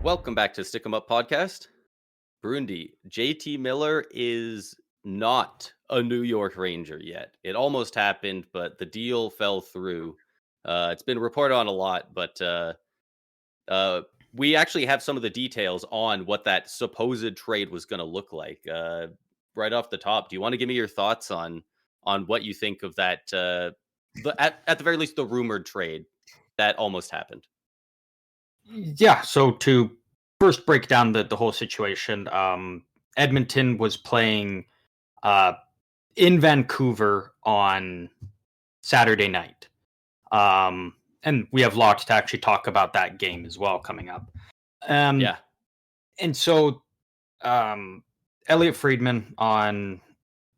Welcome back to Stick 'em Up podcast. Burundi, JT Miller is not a New York Ranger yet. It almost happened, but the deal fell through. It's been reported on a lot, but uh, we actually have some of the details on what that supposed trade was going to look like. Right off the top, do you want to give me your thoughts on what you think of that? At the very least, the rumored trade that almost happened. Yeah, so to first break down the whole situation, Edmonton was playing uh, in Vancouver on Saturday night. And we have lots to actually talk about that game as well coming up. Yeah, And so Elliot Friedman on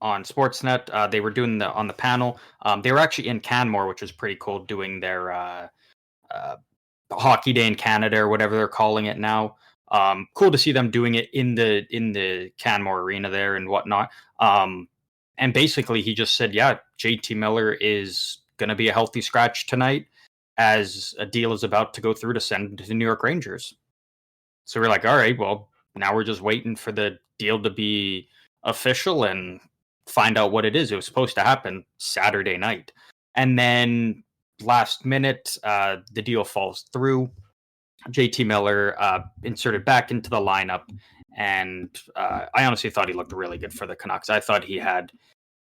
Sportsnet, they were doing on the panel. They were actually in Canmore, which was pretty cool, doing their uh, Hockey Day in Canada or whatever they're calling it now. Cool to see them doing it in the Canmore Arena there and whatnot. And basically, he just said, "Yeah, JT Miller is going to be a healthy scratch tonight, as a deal is about to go through to send him to the New York Rangers." So we're like, "All right, well, now we're just waiting for the deal to be official and find out what it is." It was supposed to happen Saturday night, and then last minute, the deal falls through. JT Miller inserted back into the lineup, and I honestly thought he looked really good for the Canucks. I thought he had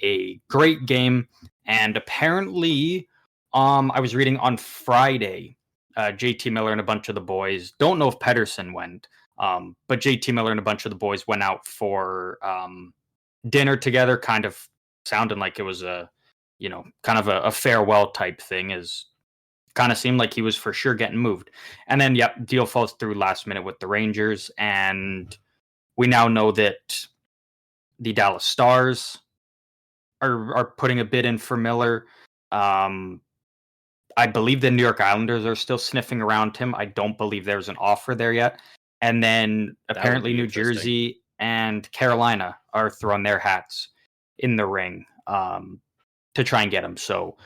a great game, and apparently, I was reading on Friday, JT Miller and a bunch of the boys. Don't know if Pedersen went, but JT Miller and a bunch of the boys went out for dinner together. Kind of sounding like it was kind of a farewell type thing. As kind of seemed like he was for sure getting moved. And then, yep, deal falls through last minute with the Rangers. And we now know that the Dallas Stars are putting a bid in for Miller. I believe the New York Islanders are still sniffing around him. I don't believe there's an offer there yet. And then apparently New Jersey and Carolina are throwing their hats in the ring to try and get him. So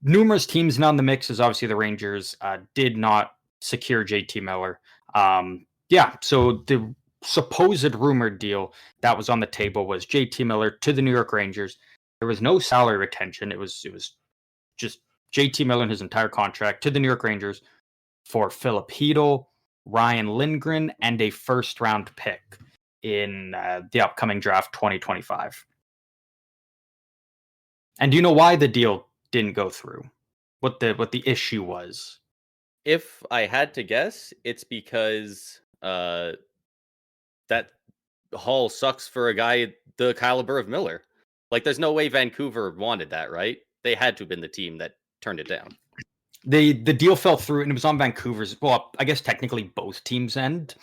numerous teams now in the mix, as obviously the Rangers did not secure JT Miller. So the supposed rumored deal that was on the table was JT Miller to the New York Rangers. There was no salary retention. It was just JT Miller and his entire contract to the New York Rangers for Philip Hedl, Ryan Lindgren, and a first round pick in the upcoming draft 2025. And do you know why the deal didn't go through? What the issue was? if I had to guess, it's because that haul sucks for a guy the caliber of Miller. Like, there's no way Vancouver wanted that, right? They had to have been the team that turned it down. The deal fell through, and it was on Vancouver's. Well, I guess technically both teams' end.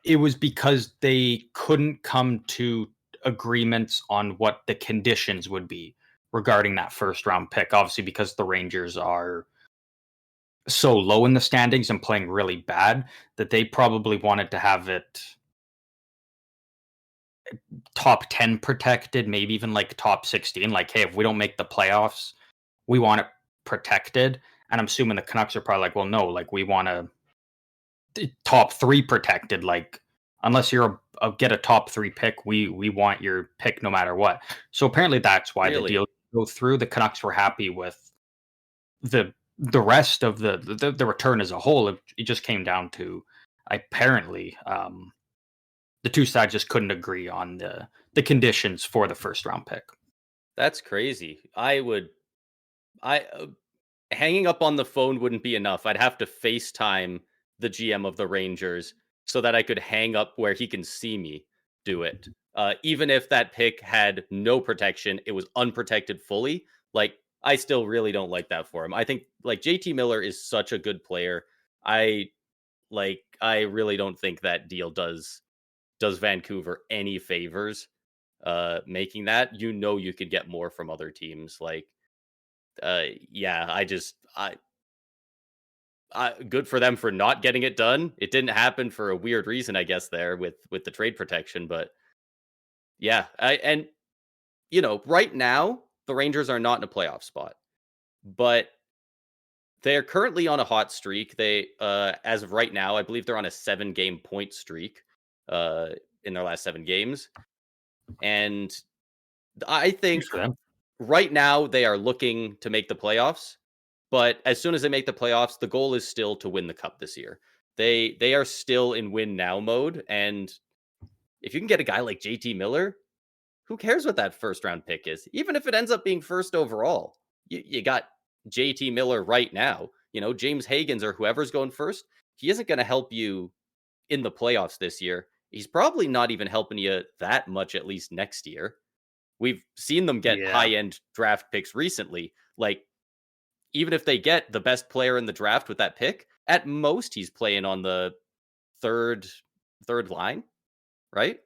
It was because they couldn't come to agreements on what the conditions would be regarding that first round pick. Obviously, because the Rangers are so low in the standings and playing really bad, that they probably wanted to have it top 10 protected, maybe even like top 16. Like, hey, if we don't make the playoffs, we want it protected. And I'm assuming the Canucks are probably like, well, no, like we want to top 3 protected. Like, unless you're get a top 3 pick, we want your pick no matter what. So apparently that's why the deal go through. The Canucks were happy with the rest of the return as a whole. It just came down to, apparently, the two sides just couldn't agree on the conditions for the first round pick. That's crazy. Hanging up on the phone wouldn't be enough. I'd have to FaceTime the GM of the Rangers so that I could hang up where he can see me do it. Even if that pick had no protection, it was unprotected fully. Like, I still really don't like that for him. I think like JT Miller is such a good player. I really don't think that deal does Vancouver any favors making that. You could get more from other teams. Like, good for them for not getting it done. It didn't happen for a weird reason, I guess, there with the trade protection. But yeah, right now the Rangers are not in a playoff spot, but They're currently on a hot streak. They, as of right now, I believe they're on a 7-game point streak, uh, in their last 7 games. And I Good think for them. right now they are looking to make the playoffs. But as soon as they make the playoffs, the goal is still to win the cup this year. They are still in win now mode, and if you can get a guy like JT Miller, who cares what that first round pick is? Even if it ends up being first overall, you got JT Miller right now. James Hagens or whoever's going first, he isn't going to help you in the playoffs this year. He's probably not even helping you that much, at least next year. We've seen them get Yeah. high end draft picks recently. Like, even if they get the best player in the draft with that pick, at most he's playing on the third line, right?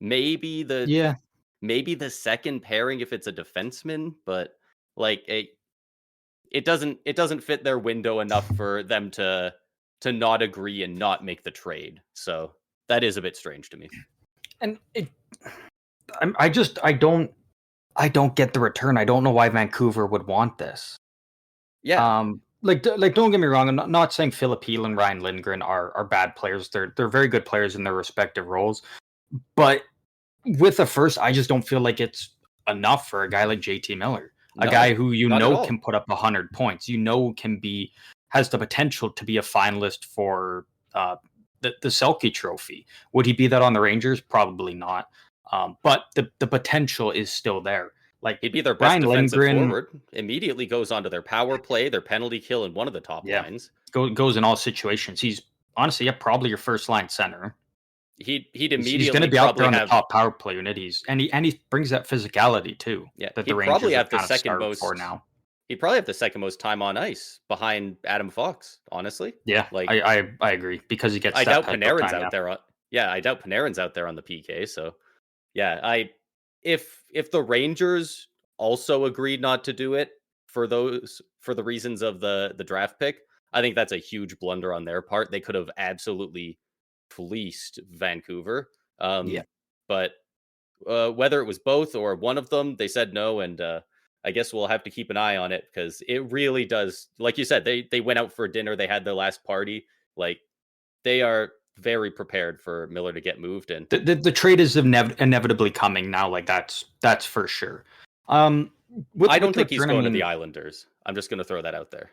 Maybe the Yeah. maybe the second pairing if it's a defenseman, but like it doesn't fit their window enough for them to not agree and not make the trade. So that is a bit strange to me. And I don't get the return. I don't know why Vancouver would want this. Yeah, Like don't get me wrong. I'm not saying Philip Heel and Ryan Lindgren are bad players. They're very good players in their respective roles. But with a first, I just don't feel like it's enough for a guy like JT Miller, a guy no, who not at all. can put up 100 points. Has the potential to be a finalist for the Selke Trophy. Would he be that on the Rangers? Probably not. But the potential is still there. Like He'd be their best Ryan defensive Lindgren, forward. Immediately goes onto their power play, their penalty kill, and one of the top yeah, lines. goes in all situations. He's honestly, probably your first line center. He'd He's going to immediately be out there probably on the have top power play unit. He brings that physicality too. yeah, That the he'd probably Rangers are have the kind of second starved for most now. he'd probably have the second most time on ice behind Adam Fox, honestly. Yeah, Like I agree because he gets I that doubt type of Panarin's time. out Yeah, there on yeah, I doubt Panarin's out there on the PK, so yeah, if the Rangers also agreed not to do it for the reasons of the draft pick, I think that's a huge blunder on their part. They could have absolutely fleeced Vancouver. yeah. But whether it was both or one of them, they said no, and I guess we'll have to keep an eye on it because it really does. Like you said, they went out for dinner, they had their last party. Like they are very prepared for Miller to get moved, and The trade is inevitably coming now. Like that's for sure. I don't With the think he's return, I going to the mean, Islanders. I'm just going to throw that out there.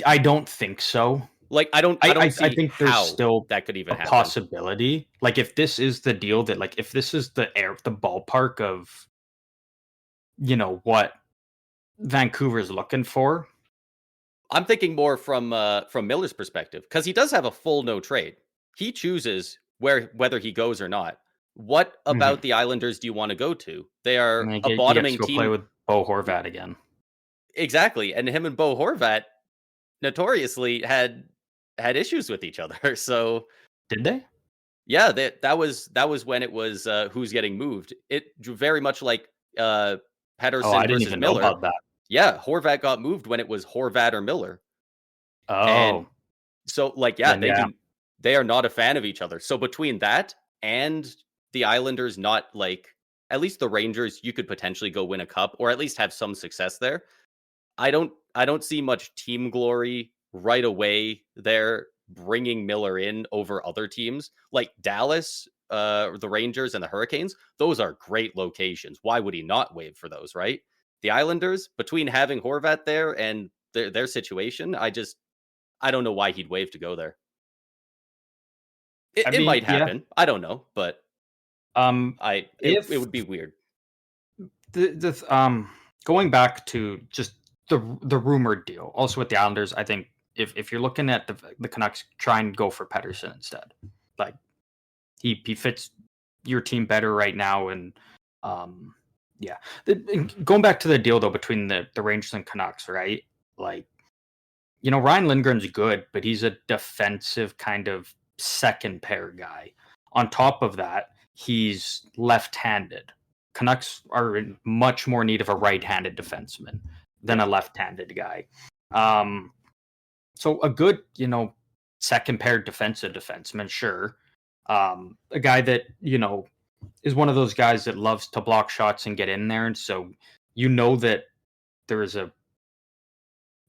I don't think so. Like I don't I see think there's how still that could even a happen. possibility. Like if this is the deal that like if this is the ballpark of what Vancouver's looking for. I'm thinking more from Miller's perspective because he does have a full no trade. He chooses whether he goes or not. What Mhm. about the Islanders do you want to go to? They And are he a he gets to bottoming go play team. with Bo Horvat again. Exactly, and him and Bo Horvat notoriously had issues with each other. So Did they? yeah, that was when it was who's getting moved. It very much like Oh, I Pedersen didn't versus even know Miller. about that. Yeah, Horvat got moved when it was Horvat or Miller. And Oh, so like yeah, then yeah. they are not a fan of each other. So between that and the Islanders not like at least the Rangers you could potentially go win a cup or at least have some success there. I don't see much team glory right away there bringing Miller in over other teams like Dallas, the Rangers and the Hurricanes. Those are great locations. Why would he not waive for those, right? The Islanders, between having Horvat there and their situation, I don't know why he'd waive to go there. I It mean, might yeah. happen. I don't know, but it If would be weird. the going back to just the rumored deal, also with the Islanders, I think if you're looking at the Canucks, try and go for Pedersen instead. Like he fits your team better right now, and um, yeah. Going back to the deal though between the Rangers and Canucks, right? Like Ryan Lindgren's good, but he's a defensive kind of second pair guy. On top of that, he's left-handed. Canucks are in much more need of a right-handed defenseman than Yeah. a left-handed guy. Um, so a good, second pair defensive defenseman, sure. A guy that, is one of those guys that loves to block shots and get in there. And so that there is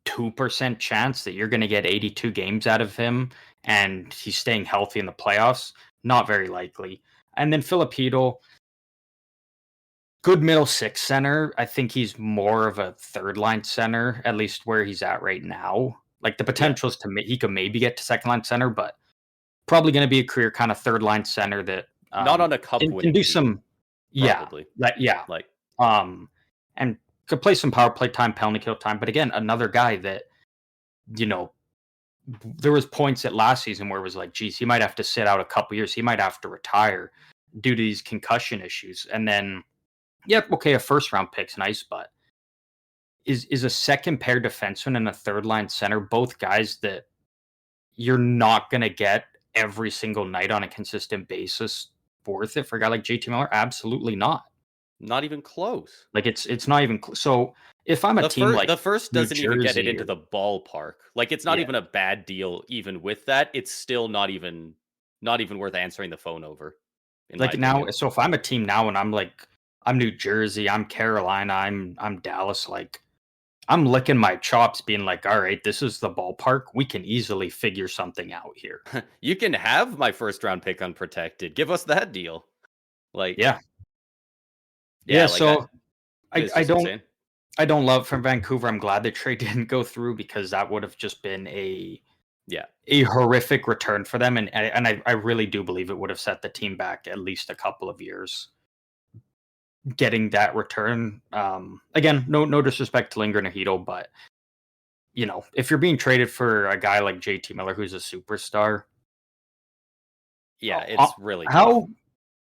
2% chance that you're going to get 82 games out of him and he's staying healthy in the playoffs. Not very likely. And then Filipino, good middle six center. I think he's more of a third line center, at least where he's at right now. Like the Yeah. potential is he could maybe get to second line center, but probably going to be a career kind of third line center that Not on a cup can winning do team, some, yeah, probably. yeah, Like, and could play some power play time, penalty kill time. But again, another guy that, you know, there was points at last season where it was like, geez, he might have to sit out a couple years. He might have to retire due to these concussion issues. And then, yep, okay, a first round pick's nice, but is a second pair defenseman and a third line center both guys that you're not going to get every single night on a consistent basis worth it for a guy like JT Miller? Absolutely not. not even close. Like it's not even so. If I'm a team like The first New doesn't even get it Jersey, into the ballpark. Like, it's not yeah, even a bad deal even with that. It's still not even worth answering the phone over, in my like now, opinion. so if I'm a team now and I'm like I'm New Jersey, I'm Carolina, I'm Dallas, like I'm licking my chops, being like, all right, this is the ballpark. We can easily figure something out here. You can have my first round pick unprotected. Give us that deal. Like, Yeah, yeah, yeah. like that So I is I just don't insane. I don't love from Vancouver. I'm glad the trade didn't go through because that would have just been Yeah. a horrific return for them, and I really do believe it would have set the team back at least a couple of years getting that return. Again, no disrespect to Linger and Hito, but you know, if you're being traded for a guy like JT Miller, who's a superstar, Yeah, oh, it's really tough. how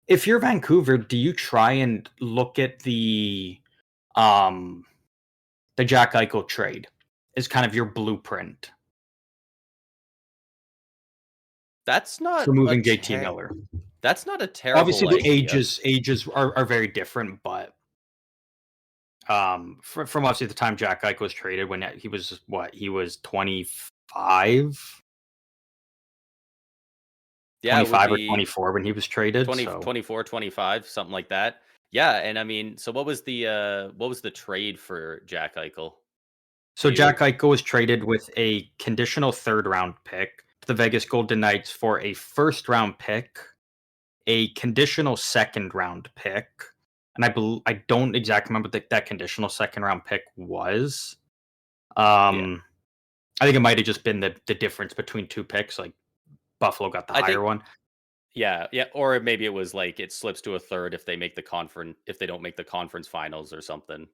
if you're Vancouver, do you try and look at um the Jack Eichel trade as kind of your blueprint That's for not a moving JT Miller? Obviously, terrible the idea. ages are very different, but from obviously the time Jack Ike was traded when he was what he was 25, Yeah, it would or be 24 when he was traded. 20, So 24, 25, something like that. Yeah, and I mean, so what was the trade for Jack Eichel? Do Jack you Eichel was traded with a conditional third round pick to the Vegas Golden Knights for a first round pick, a conditional second round pick, and I don't exactly remember what that conditional second round pick was. Yeah. I think it might have just been the difference between two picks. Like Buffalo got the I higher think one. yeah, yeah, or maybe it was like it slips to a third if they don't make the conference finals or something.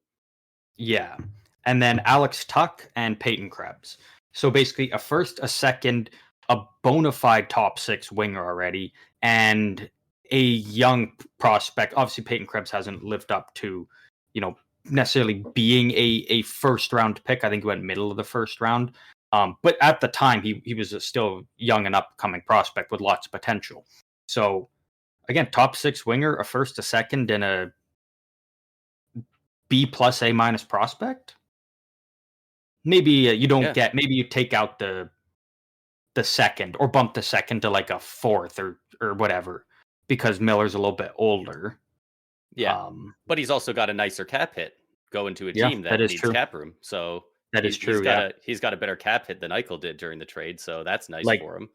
Yeah. And then Alex Tuck and Peyton Krebs. So basically a first, a second, a bona fide top six winger already, and a young prospect. Obviously, Peyton Krebs hasn't lived up to, you know, necessarily being a first round pick. I think he went middle of the first round. But at the time, he was a still young and upcoming prospect with lots of potential. So again, top six winger, a first, a second, and a B plus A minus prospect. Maybe you don't Yeah. get. Maybe you take out the second or bump the second to like a fourth or whatever because Miller's a little bit older. Yeah. Um, But he's also got a nicer cap hit going to a yeah, team that that is needs true. cap room. So That is true. Yeah, he's got a better cap hit than Eichel did during the trade, so that's nice like for him.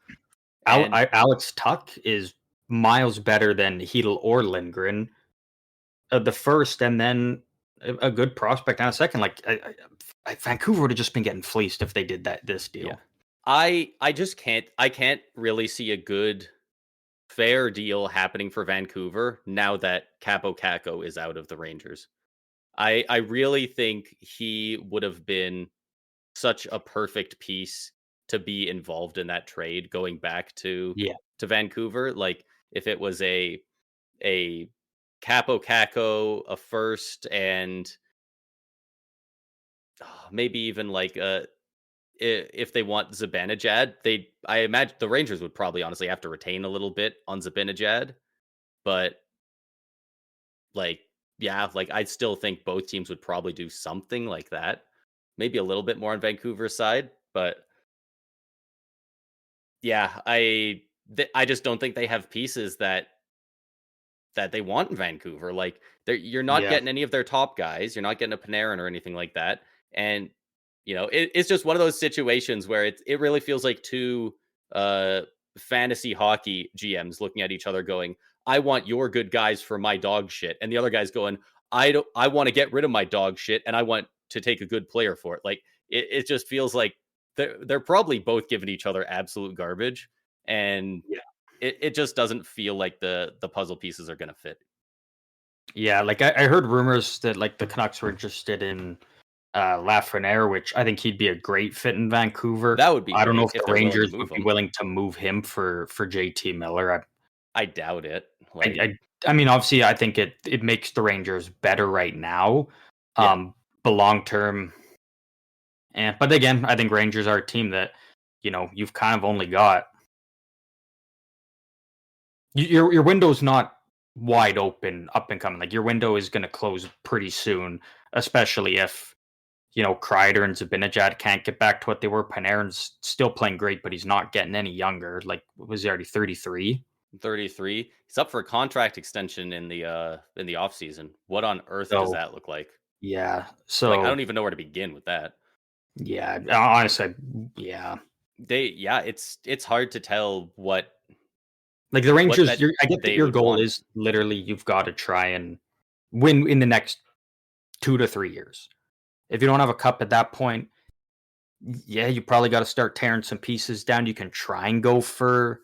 And Alex Tuck is miles better than Hedel or Lindgren. The first, and then a good prospect and a second. Like Vancouver would have just been getting fleeced if they did this yeah. deal. I just can't really see a good fair deal happening for Vancouver now that Capo Caco is out of the Rangers. I really think he would have been such a perfect piece to be involved in that trade going back Yeah, to Vancouver. Like, if it was a Capo Caco, a first, and maybe even like if they want Zibanejad, I imagine the Rangers would probably honestly have to retain a little bit on Zibanejad, but like, yeah, like I still think both teams would probably do something like that. Maybe a little bit more on Vancouver's side, but yeah, I just don't think they have pieces that they want in Vancouver. Like, you're not yeah, getting any of their top guys. You're not getting a Panarin or anything like that. And It's just one of those situations where it really feels like two uh, fantasy hockey GMs looking at each other, going, "I want your good guys for my dog shit," and the other guy's going, I want to get rid of my dog shit, and I want to take a good player for it." Like it just feels like they're probably both giving each other absolute garbage, and Yeah. it just doesn't feel like the puzzle pieces are going to fit. Yeah, like I heard rumors that like the Canucks were interested in Lafreniere, which I think he'd be a great fit in Vancouver. That would be I don't know great if if the they're willing to Rangers would move be him. willing to move him for JT Miller. I doubt it. I, Like, I, I mean, obviously, I think it makes the Rangers better right now, yeah, but long term, and but again, I think Rangers are a team that you've kind of only got your window's not wide open up and coming. Like your window is going to close pretty soon, especially if Kreider and Zibanejad can't get back to what they were. Panarin's still playing great, but he's not getting any younger. Like, was he already 33? 33. He's up for a contract extension in the off season. What on earth does So that look like? yeah, Like, I so don't even know where to begin with that. yeah, honestly, yeah. It's hard to tell Like the what Rangers, that I get that they your would goal want. is literally you've got to try and win in the next 2 to 3 years. If you don't have a cup at that point, yeah, you probably got to start tearing some pieces down. You can try and go for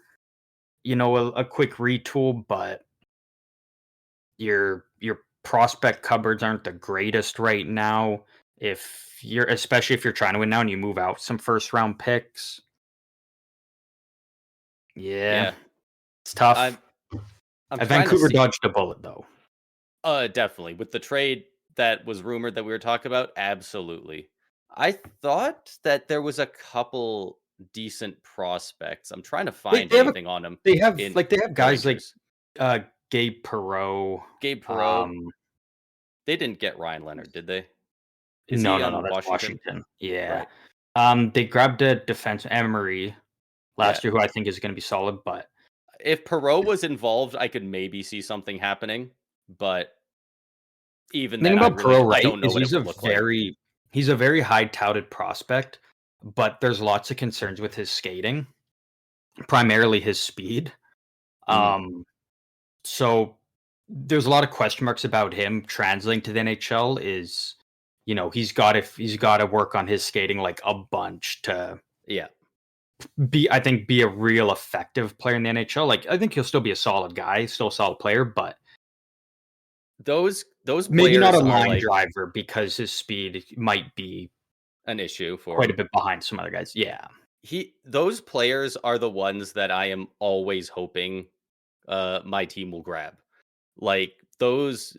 a quick retool, but your prospect cupboards aren't the greatest right now. Especially if you're trying to win now and you move out some first round picks, yeah, Yeah. it's tough. I'm I'm trying to Vancouver see. dodged a bullet though. Definitely. With the trade that was rumored that we were talking about, absolutely. I thought that there was a couple decent prospects. I'm trying to They, find they have a, anything on them in they have the guys like Rangers. uh Gabe Perreault. Gabe Perreault, Um, they didn't get Ryan Leonard, did they? Is no, he no, no, on that's Washington? Washington. Yeah. Right. They grabbed a defense Emery Yeah. last year, who I think is going to be solid, but If Perreault was involved, I could maybe see something happening, but even the thing then about Perreault, I right, don't know is what it would look like. he's a very high touted prospect, but there's lots of concerns with his skating, primarily his speed. Mhm. Um, so there's a lot of question marks about him translating to the NHL. He's got to work on his skating like a bunch to Yeah. be a real effective player in the NHL. Like I think he'll still be a solid guy, still a solid player, but Those maybe not a players are line like driver because his speed might be an issue for quite a him. bit behind some other guys. Yeah. Those players are the ones that I am always hoping my team will grab. Like those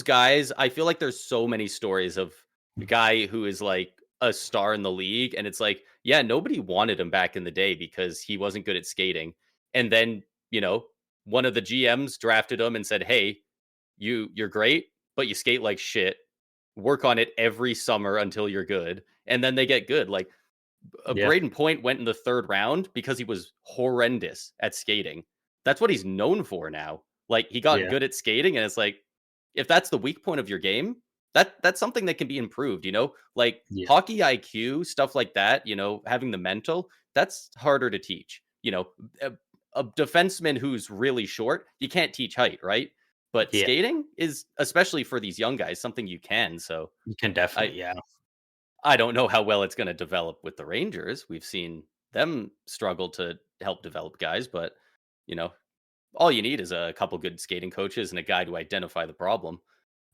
guys, I feel like there's so many stories of a guy who is like a star in the league, and it's like, yeah, nobody wanted him back in the day because he wasn't good at skating. And then, one of the GMs drafted him and said, "Hey, you're great, but you skate like shit. Work on it every summer until you're good." And then they get good. Like Yeah. Braden Point went in the third round because he was horrendous at skating. That's what he's known for now. Like he got Yeah. good at skating, and it's like, if that's the weak point of your game, that's something that can be improved. Like Yeah. hockey IQ, stuff like that. Having the mental, that's harder to teach. A, a defenseman who's really short, you can't teach height, right? But Yeah. skating is, especially for these young guys, something you can. So You can I definitely, yeah. I don't know how well it's going to develop with the Rangers. We've seen them struggle to help develop guys, but you know, all you need is a couple good skating coaches and a guy to identify the problem.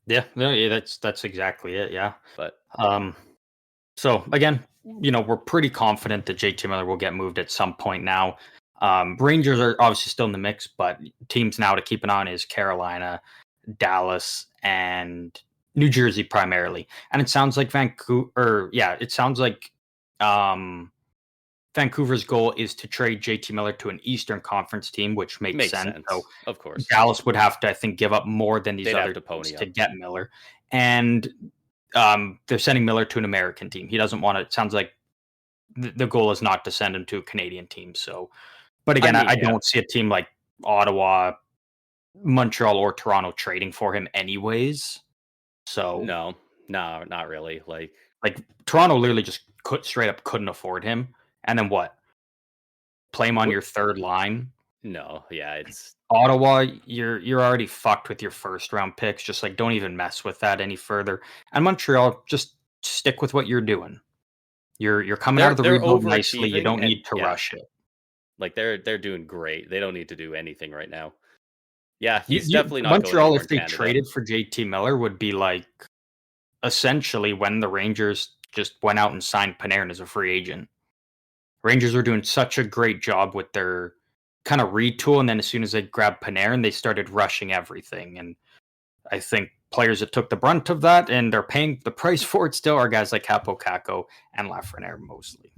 Yeah. No, yeah, that's exactly it. Yeah. But Um, so again, we're pretty confident that JT Miller will get moved at some point now. Rangers are obviously still in the mix, but teams now to keep an eye on is Carolina, Dallas, and New Jersey primarily. And it sounds like um, Vancouver's goal is to trade JT Miller to an Eastern Conference team, which makes makes sense. So sense, of course. Dallas would have to, I think, give up more than these They'd have other to teams pony to up. get Miller. And they're sending Miller to an American team. He doesn't want to. It sounds like the goal is not to send him to a Canadian team. So, but I again, mean, I yeah, don't see a team like Ottawa, Montreal, or Toronto trading for him, anyways. So, no, not really. Like Like Toronto literally just straight up couldn't afford him. And then what? Play him on your third line. No, yeah, it's Ottawa, you're already fucked with your first round picks. Just like don't even mess with that any further. And Montreal, just stick with what you're doing. You're coming out of the they're rebuild nicely. You overachieving, don't and need to yeah, rush it. like they're doing great. They don't need to do anything right now. Yeah, You, he's you definitely not going Montreal, anywhere in if they Canada. traded for JT Miller, would be like essentially when the Rangers just went out and signed Panarin as a free agent. Rangers were doing such a great job with their kind of retool, and then as soon as they grabbed Panarin, they started rushing everything. And I think players that took the brunt of that and are paying the price for it still are guys like Capo Caco and Lafreniere mostly.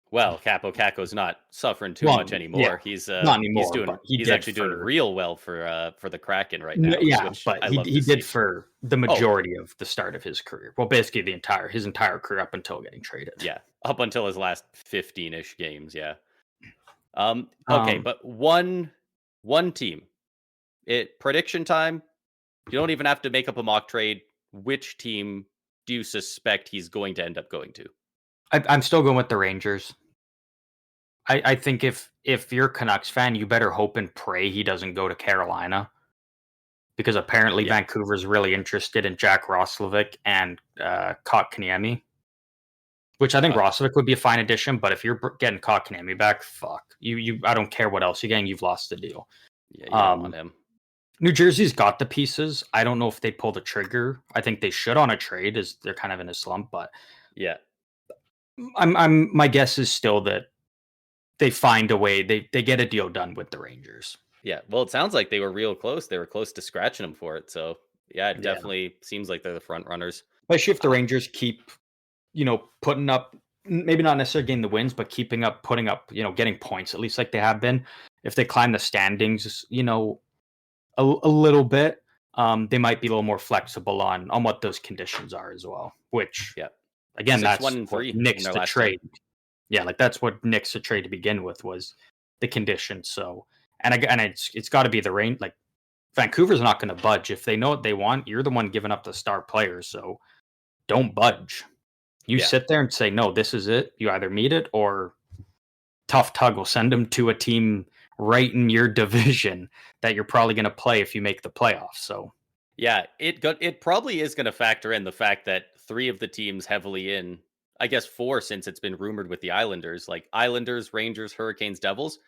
Well, Capo Caco's not suffering too Well, much yeah, anymore. not anymore, but he he's did actually doing for real well for the Kraken right now, yeah, which but I he love to did see. for the Oh, majority of the start of his career. Well, basically his entire career up until getting traded. yeah, up until his last 15-ish games, yeah. Okay, Um, but one team. It prediction time. You don't even have to make up a mock trade. Which team do you suspect he's going to end up going to? I'm still going with the Rangers. I think if you're a Canucks fan, you better hope and pray he doesn't go to Carolina because apparently Yeah. Vancouver's really interested in Jack Roslovic and Kotkaniemi, which I think Uh, Roslovic would be a fine addition. But if you're getting Kotkaniemi back, fuck you. I don't care what else you're getting. You've lost the deal. yeah, you don't want Um, him. New Jersey's got the pieces. I don't know if they pull the trigger. I think they should on a trade, as they're kind of in a slump. But Yeah. my guess is still that they find a way. They get a deal done with the Rangers. Yeah. Well, it sounds like they were real close. They were close to scratching him for it. So, yeah, it Yeah, definitely seems like they're the front runners. especially if the Uh, Rangers keep putting up maybe not necessarily getting the wins, but keeping up, putting up, getting points at least like they have been. If they climb the standings, a little bit, they might be a little more flexible on what those conditions are as well. Which yeah. again, 6-1 that's and what 3 in nixed their the last 10. trade. Yeah, like that's what nixed the trade to begin with was the conditions. So and it's got to be the rain. Like Vancouver's not going to budge if they know what they want. You're the one giving up the star players, so don't budge. You Yeah. sit there and say, no, this is it. You either meet it or tough tug will send them to a team right in your division that you're probably going to play if you make the playoffs. So Yeah, it probably is going to factor in the fact that 3 of the teams heavily in, I guess 4 since it's been rumored with the Islanders, like Islanders, Rangers, Hurricanes, Devils,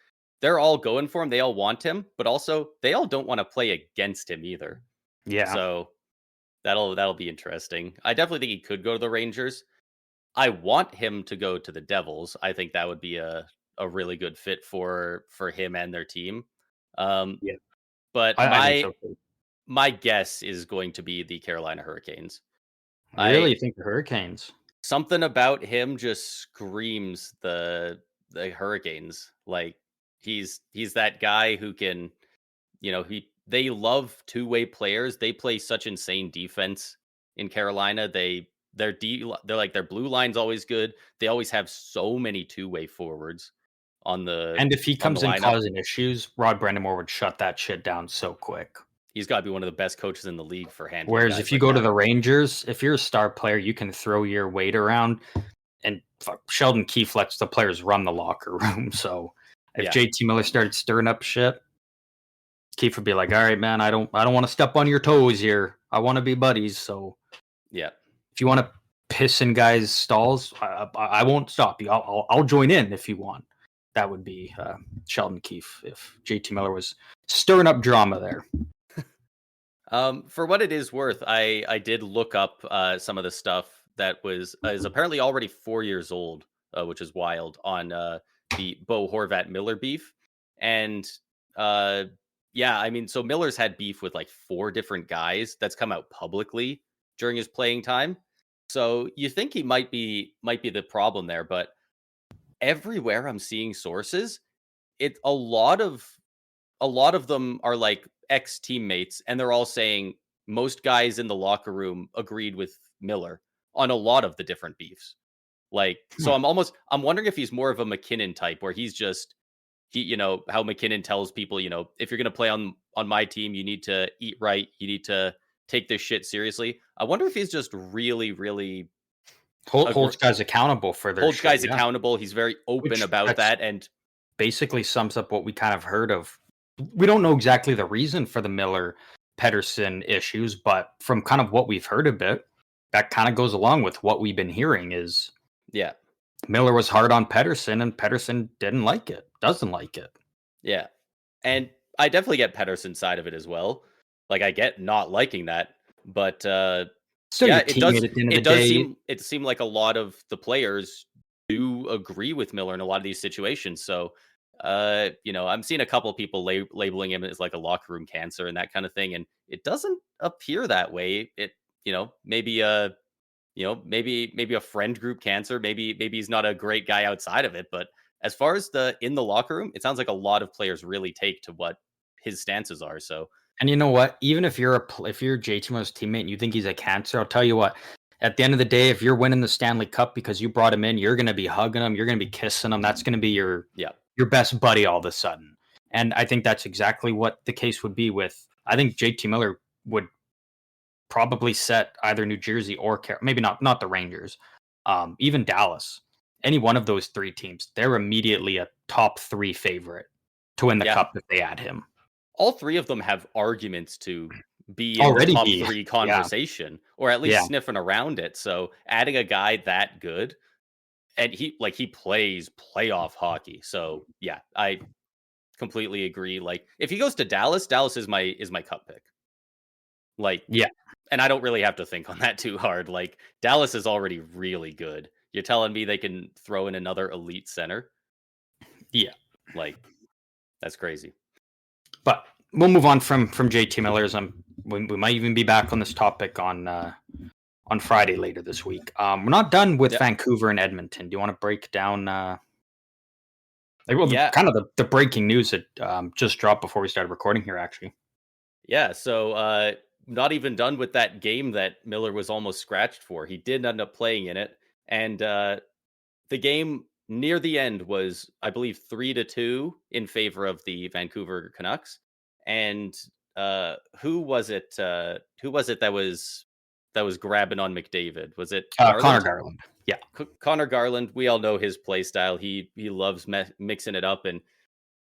they're all going for him. They all want him, but also they all don't want to play against him either. yeah, So that'll be interesting. I definitely think he could go to the Rangers. I want him to go to the Devils. I think that would be a really good fit for him and their team. Um, yeah, but I think so too. my guess is going to be the Carolina Hurricanes. I I really think the Hurricanes. Something about him just screams the Hurricanes. Like he's that guy who can, they love two-way players. They play such insane defense in Carolina. They're like their blue line's always good. They always have so many two-way forwards on the And if he on the comes in lineup. causing issues, Rod Brandamore would shut that shit down so quick. He's got to be one of the best coaches in the league for handling Whereas guys if you like go to that. the Rangers, if you're a star player, you can throw your weight around and Sheldon Keefe lets the players run the locker room. So if Yeah. JT Miller started stirring up shit, Keefe would be like, "All right, man, I don't want to step on your toes here. I want to be buddies. So Yeah. if you want to piss in guys' stalls, I won't stop you. I'll join in if you want." That would be Sheldon Keefe if JT Miller was stirring up drama there. For what it is worth, I did look up some of the stuff that is apparently already 4 years old, which is wild on the Bo Horvat Miller beef, and uh, yeah, I mean, so Miller's had beef with like 4 different guys that's come out publicly during his playing time. So you think he might be the problem there, but everywhere I'm seeing sources, a lot of them are like ex teammates, and they're all saying most guys in the locker room agreed with Miller on a lot of the different beefs. Like, so Hmm. I'm wondering if he's more of a McKinnon type, where how McKinnon tells people, if you're going to play on my team, you need to eat right, you need to take this shit seriously. I wonder if he's just really, really holds guys accountable for their holds shit, guys yeah. accountable. He's very open about that, and basically sums up what we kind of heard of. We don't know exactly the reason for the Miller Pedersen issues, but from kind of what we've heard a bit, that kind of goes along with what we've been hearing is yeah, Miller was hard on Pedersen and Pedersen didn't like it, doesn't like it. yeah. And I definitely get Pedersen's side of it as well. Like I get not liking that, but Still yeah, your teammate at the end of the day. it seemed like a lot of the players do agree with Miller in a lot of these situations. So I'm seeing a couple of people labeling him as like a locker room cancer and that kind of thing, and it doesn't appear that way. It maybe maybe a friend group cancer. Maybe he's not a great guy outside of it, but as far as in the locker room, it sounds like a lot of players really take to what his stances are. So, And you know what? Even if you're JT Miller's teammate and you think he's a cancer, I'll tell you what. At the end of the day, if you're winning the Stanley Cup because you brought him in, you're going to be hugging him, you're going to be kissing him. That's going to be your best buddy all of a sudden. And I think that's exactly what the case would be with. I think JT Miller would probably set either New Jersey or maybe not the Rangers, even Dallas. Any one of those three teams, they're immediately a top 3 favorite to win the cup if they add him. All three of them have arguments to be in the top 3 conversation, or at least sniffing around it. So adding a guy that good, and he plays playoff hockey. So yeah, I completely agree. Like if he goes to Dallas, Dallas is my cup pick. Like and I don't really have to think on that too hard. Like Dallas is already really good. You're telling me they can throw in another elite center? Yeah, like that's crazy. But we'll move on from JT Miller's. We might even be back on this topic on Friday later this week. We're not done with Vancouver and Edmonton. Do you want to break down kind of the breaking news that just dropped before we started recording here, actually? Yeah, so not even done with that game that Miller was almost scratched for. He did end up playing in it, and the game near the end was, I believe, 3-2 in favor of the Vancouver Canucks. And who was it? Who was it that was grabbing on McDavid? Was it Connor Garland? Yeah, Connor Garland. We all know his play style. He loves mixing it up, and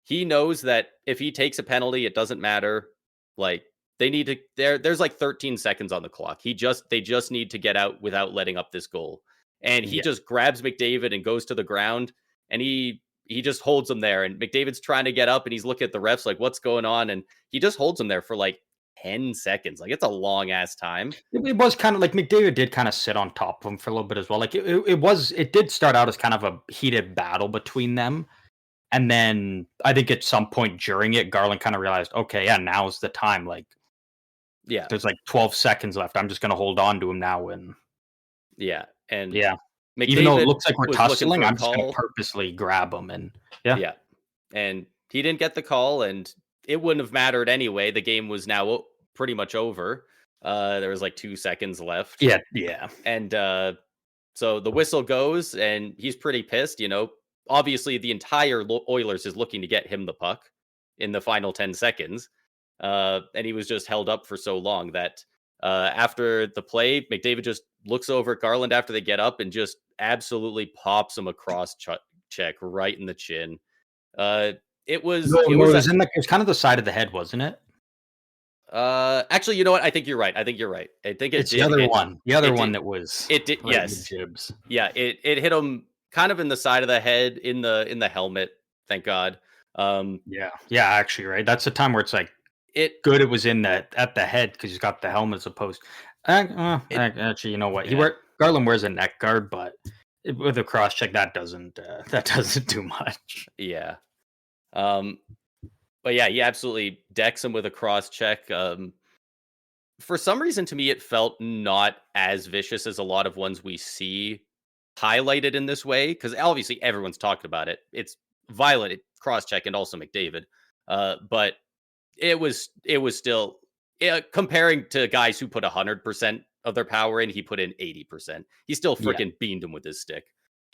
he knows that if he takes a penalty, it doesn't matter. Like they need to. There's like 13 seconds on the clock. They just need to get out without letting up this goal. And he just grabs McDavid and goes to the ground, and he just holds him there. And McDavid's trying to get up, and he's looking at the refs like, what's going on? And he just holds him there for like 10 seconds. Like it's a long ass time. It was kind of like McDavid did kind of sit on top of him for a little bit as well. Like it did start out as kind of a heated battle between them. And then I think at some point during it, Garland kind of realized, okay, yeah, now's the time. Like, there's like 12 seconds left. I'm just going to hold on to him now. And and McDavid, even though it looks like we're tussling, I'm just going to purposely grab him. And and he didn't get the call, and it wouldn't have mattered anyway. The game was now pretty much over. There was like 2 seconds left. Yeah. And so the whistle goes, and he's pretty pissed. Obviously the entire Oilers is looking to get him the puck in the final 10 seconds. And he was just held up for so long that after the play, McDavid just looks over at Garland after they get up and just absolutely pops him across check right in the chin. It was kind of the side of the head, wasn't it? Actually, you know what? I think you're right. I think it's the other one. The other one that was it did. Right yes. Jibs. Yeah. It hit him kind of in the side of the head, in the helmet. Thank God. Yeah. Actually, right. That's the time where it's like good. It was at the head because he's got the helmet as opposed. Actually, you know what? Garland wears a neck guard, but with a cross check, that doesn't do much. Yeah. But yeah, he absolutely decks him with a cross check. For some reason, to me, it felt not as vicious as a lot of ones we see highlighted in this way, because obviously everyone's talked about it. It's violent cross check, and also McDavid. But it was still comparing to guys who put 100% of their power in, he put in 80%. He still freaking beamed him with his stick,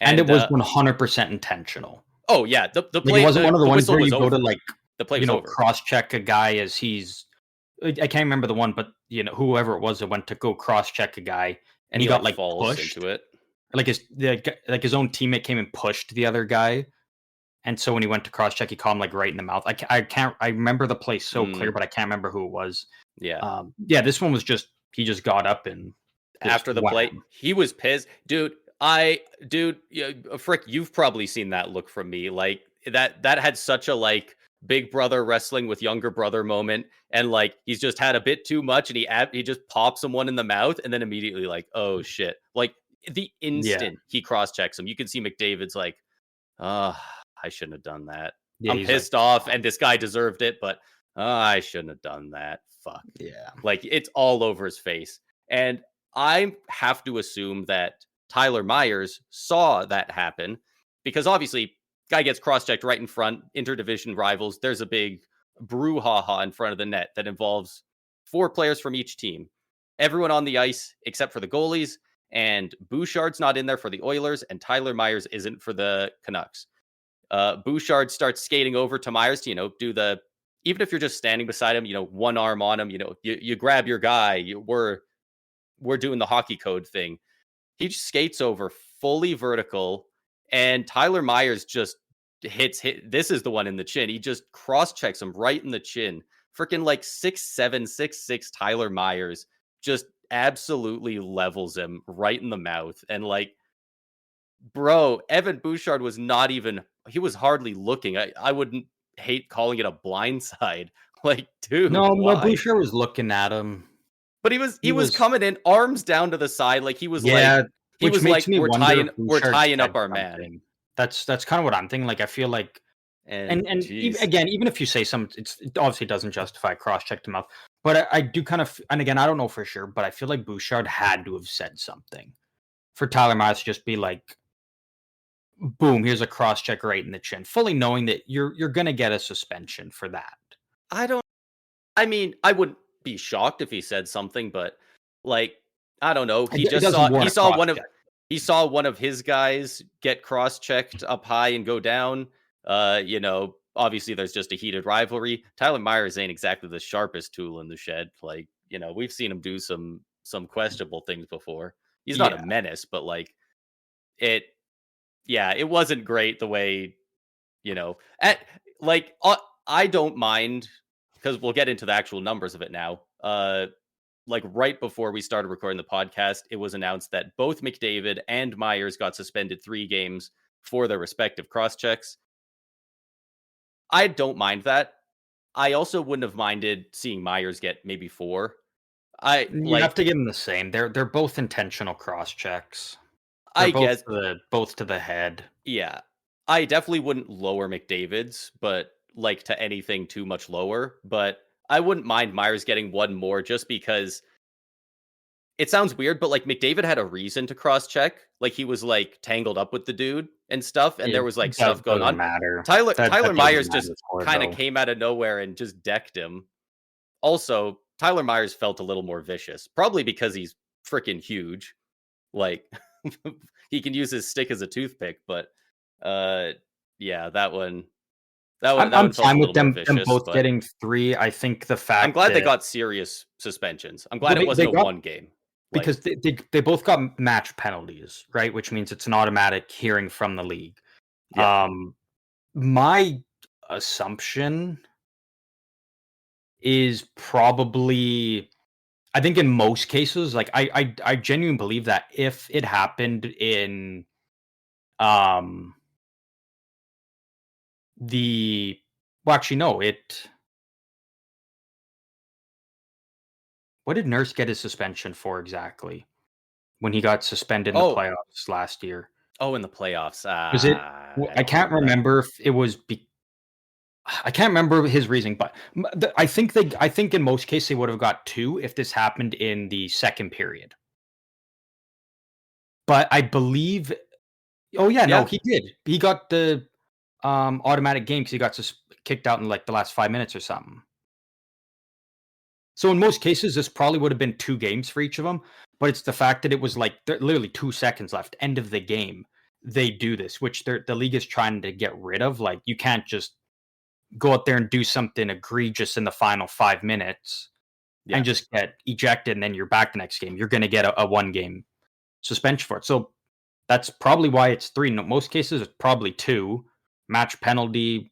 and it was 100% intentional. Oh yeah, the play, it wasn't one of the ones where you go to like the play was over. Cross check a guy as he's. I can't remember the one, but whoever it was that went to go cross check a guy, and he got like falls pushed into it. like his own teammate came and pushed the other guy, and so when he went to cross check, he caught him like right in the mouth. I can't. I remember the play so clear, but I can't remember who it was. Yeah. Yeah, this one was just he just got up and After the play, he was pissed, dude. Yeah, Frick, you've probably seen that look from me. Like that had such a like big brother wrestling with younger brother moment, and like he's just had a bit too much, and he just pops someone in the mouth, and then immediately like, oh shit, like the Yeah, instant he cross checks him, you can see McDavid's like, ah, I shouldn't have done that. yeah, I'm he's like, pissed off, and this guy deserved it, but I shouldn't have done that. Fuck. yeah, Like it's all over his face. And I have to assume that Tyler Myers saw that happen because obviously guy gets cross-checked right in front, interdivision rivals. There's a big brouhaha in front of the net that involves 4 players from each team. Everyone on the ice except for the goalies, and Bouchard's not in there for the Oilers, and Tyler Myers isn't for the Canucks. Bouchard starts skating over to Myers to, do the, even if you're just standing beside him, one arm on him, you grab your guy. We're doing the hockey code thing. He just skates over fully vertical, and Tyler Myers just this is the one in the chin. He just cross checks him right in the chin. Freaking like 6'7", 6'6" Tyler Myers just absolutely levels him right in the mouth. And like, bro, Evan Bouchard was not even, he was hardly looking. I wouldn't hate calling it a blindside. Like, dude, no, why? Boucher was looking at him. But he was coming in, arms down to the side, like he was like, which makes me we're wonder if we're Bouchard tying up said our man. something. That's kind of what I'm thinking. Like I feel like, and jeez. again, even if you say something, it obviously doesn't justify cross check to mouth. But I do kind of, and again, I don't know for sure, but I feel like Bouchard had to have said something for Tyler Myers to just be like, boom, here's a cross check right in the chin, fully knowing that you're gonna get a suspension for that. I mean, I wouldn't be shocked if he said something, but like, I don't know. He It just doesn't warrant a cross check. he saw one of his guys get cross checked up high and go down. Obviously there's just a heated rivalry. Tyler Myers ain't exactly the sharpest tool in the shed. Like, we've seen him do some questionable things before. He's not a Yeah. menace, but like it yeah, it wasn't great the way, at like I don't mind because we'll get into the actual numbers of it now. Like right before we started recording the podcast, it was announced that both McDavid and Myers got suspended 3 games for their respective cross checks. I don't mind that. I also wouldn't have minded seeing Myers get maybe 4. You have to give them the same. They're both intentional cross checks. I guess both to the head. Yeah. I definitely wouldn't lower McDavid's, but like to anything too much lower. But I wouldn't mind Myers getting one more just because it sounds weird, but like McDavid had a reason to cross check. Like he was like tangled up with the dude and stuff, and there was like stuff going on. Matter. Tyler Myers just kind of came out of nowhere and just decked him. Also, Tyler Myers felt a little more vicious, probably because he's freaking huge. Like he can use his stick as a toothpick, but yeah, that one I'm fine with them both but getting 3. I think the fact I'm glad they got serious suspensions. I'm glad it wasn't a 1 game. Because they both got match penalties, right? Which means it's an automatic hearing from the league. Yeah. My assumption is probably, I think in most cases, like I genuinely believe that if it happened in actually no, what did Nurse get his suspension for exactly when he got suspended in the playoffs last year? Oh, in the playoffs. Was it? I can't remember if it was. I can't remember his reasoning, but I think in most cases they would have got 2 if this happened in the second period. But I believe. Oh yeah, no, he did. He got the automatic game because he got kicked out in like the last 5 minutes or something. So in most cases, this probably would have been 2 games for each of them. But it's the fact that it was like literally 2 seconds left, end of the game. They do this, which the league is trying to get rid of. Like you can't just go out there and do something egregious in the final 5 minutes and just get ejected, and then you're back the next game. You're going to get a 1 game suspension for it. So That's probably why it's 3. In most cases, it's probably 2. Match penalty,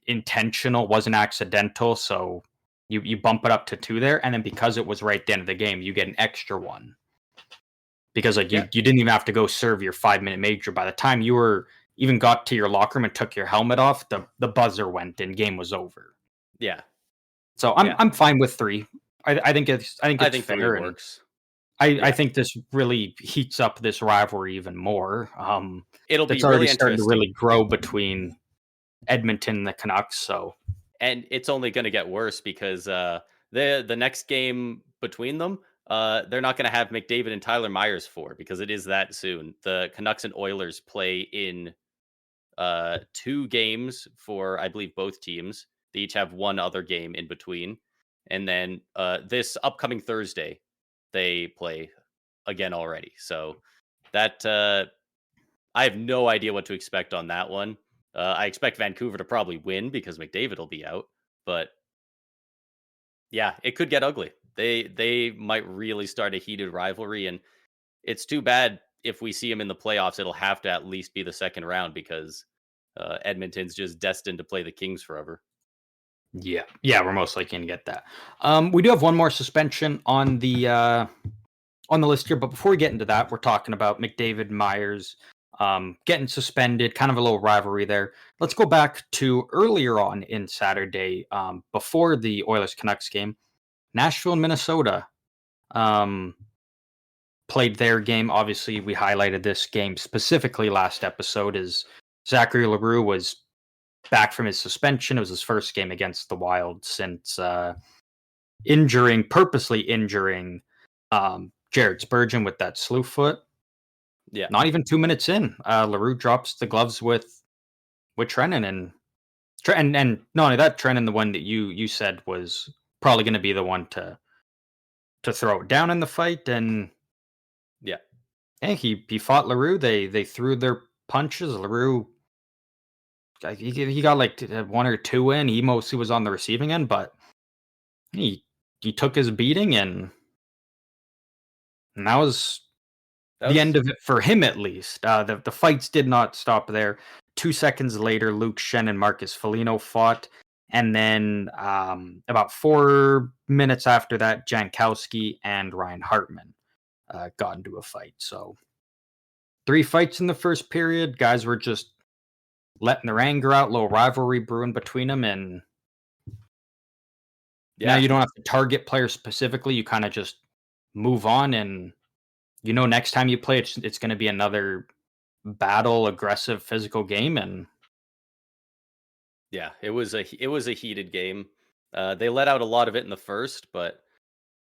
intentional, wasn't accidental, so you bump it up to 2 there, and then because it was right at the end of the game, you get an extra 1. Because like you didn't even have to go serve your 5-minute major. By the time you were even got to your locker room and took your helmet off, the buzzer went and game was over. Yeah. So I'm fine with 3. I think it's fair. 3 works. I think this really heats up this rivalry even more. It'll be It's really already starting to interesting. really grow between Edmonton and the Canucks. So, and it's only going to get worse because the next game between them, they're not going to have McDavid and Tyler Myers for, because it is that soon. The Canucks and Oilers play in 2 games for, I believe, both teams. They each have one other game in between, and then this upcoming Thursday they play again already. So that I have no idea what to expect on that one. I expect Vancouver to probably win because McDavid will be out, but yeah, it could get ugly. They might really start a heated rivalry, and it's too bad if we see them in the playoffs. It'll have to at least be the second round because Edmonton's just destined to play the Kings forever. Yeah, we're most likely gonna get that. We do have one more suspension on the list here, but before we get into that, we're talking about McDavid, Myers getting suspended, kind of a little rivalry there. Let's go back to earlier on in Saturday, before the Oilers Canucks game. Nashville and Minnesota played their game. Obviously, we highlighted this game specifically last episode as Zachary Leroux was back from his suspension. It was his first game against the Wild since purposely injuring Jared Spurgeon with that slew foot. Yeah. Not even 2 minutes in, Leroux drops the gloves with Trenin, and not only that, Trenin, the one that you said was probably going to be the one to throw it down in the fight, and he fought Leroux. They threw their punches. Leroux, he got like 1 or 2 in. He mostly was on the receiving end, but he took his beating, and that was the end of it for him, at least. The fights did not stop there. 2 seconds later, Luke Shen and Marcus Foligno fought. And then about 4 minutes after that, Jankowski and Ryan Hartman got into a fight. So 3 fights in the first period. Guys were just letting their anger out, little rivalry brewing between them. And now you don't have to target players specifically. You kind of just move on, and next time you play, it's going to be another battle, aggressive, physical game. And yeah, it was a heated game. They let out a lot of it in the first, but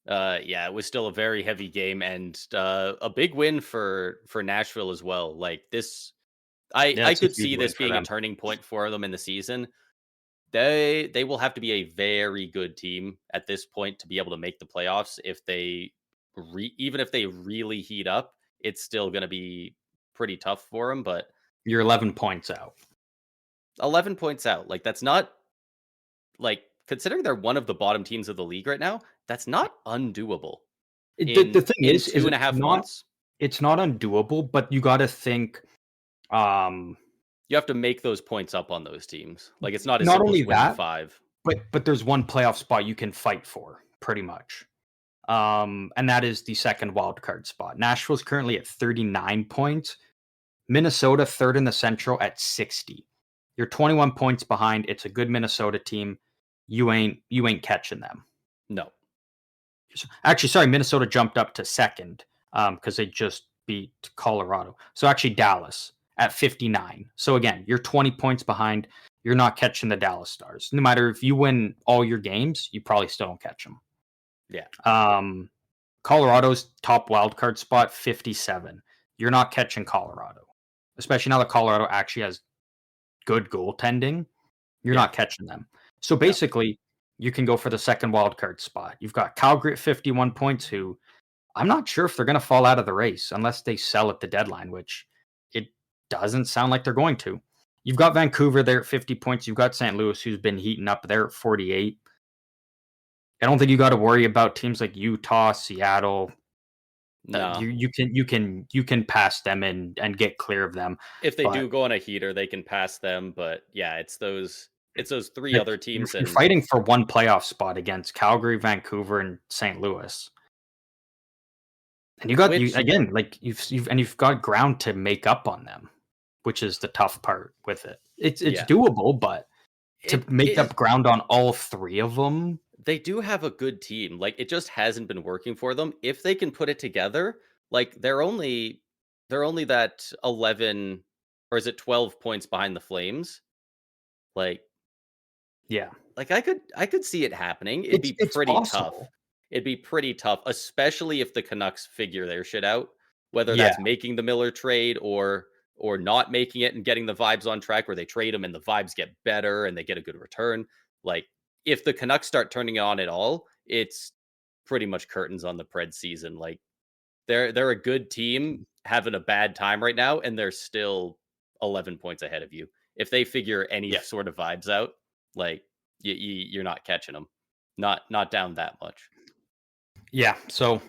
it was still a very heavy game, and a big win for Nashville as well. Like this, I could see this being a turning point for them in the season. They will have to be a very good team at this point to be able to make the playoffs. If they even if they really heat up, it's still going to be pretty tough for them. But you're 11 points out. 11 points out. Like, that's not, like, considering they're one of the bottom teams of the league right now, that's not undoable. The thing is 2.5 months. It's not undoable, but you got to think. You have to make those points up on those teams. Like, it's not as not simple only as winning that, 5. But there's one playoff spot you can fight for, pretty much. And that is the second wild card spot. Nashville's currently at 39 points. Minnesota third in the Central at 60. You're 21 points behind. It's a good Minnesota team. You ain't catching them. No. Actually, sorry, Minnesota jumped up to second because they just beat Colorado. So actually, Dallas at 59. So again, you're 20 points behind. You're not catching the Dallas Stars. No matter if you win all your games, you probably still don't catch them. Yeah. Colorado's top wildcard spot, 57. You're not catching Colorado. Especially now that Colorado actually has good goaltending. You're not catching them. So basically, you can go for the second wildcard spot. You've got Calgary at 51 points, who I'm not sure if they're going to fall out of the race unless they sell at the deadline, which it doesn't sound like they're going to. You've got Vancouver there at 50 points. You've got St. Louis, who's been heating up there at 48. I don't think you got to worry about teams like Utah, Seattle. No. You can pass them and get clear of them. If they But do go on a heater, they can pass them, but yeah, it's those 3 like other teams you're and fighting for one playoff spot against Calgary, Vancouver, and St. Louis. And you which again, like you've got ground to make up on them, which is the tough part with it. It's yeah. doable, but to It make is up ground on all three of them, they do have a good team. Like it just hasn't been working for them. If they can put it together, like they're only that 11 or is it 12 points behind the Flames. Like yeah, I could see it happening. It'd be it's pretty tough. possible. It'd be pretty tough, especially if the Canucks figure their shit out, whether Yeah, that's making the Miller trade or not making it and getting the vibes on track where they trade him and the vibes get better and they get a good return. Like if the Canucks start turning it on at all, it's pretty much curtains on the Pred season. Like they're a good team having a bad time right now and they're still 11 points ahead of you. If they figure any yeah, sort of vibes out, like you're not catching them. Not down that much. yeah. So,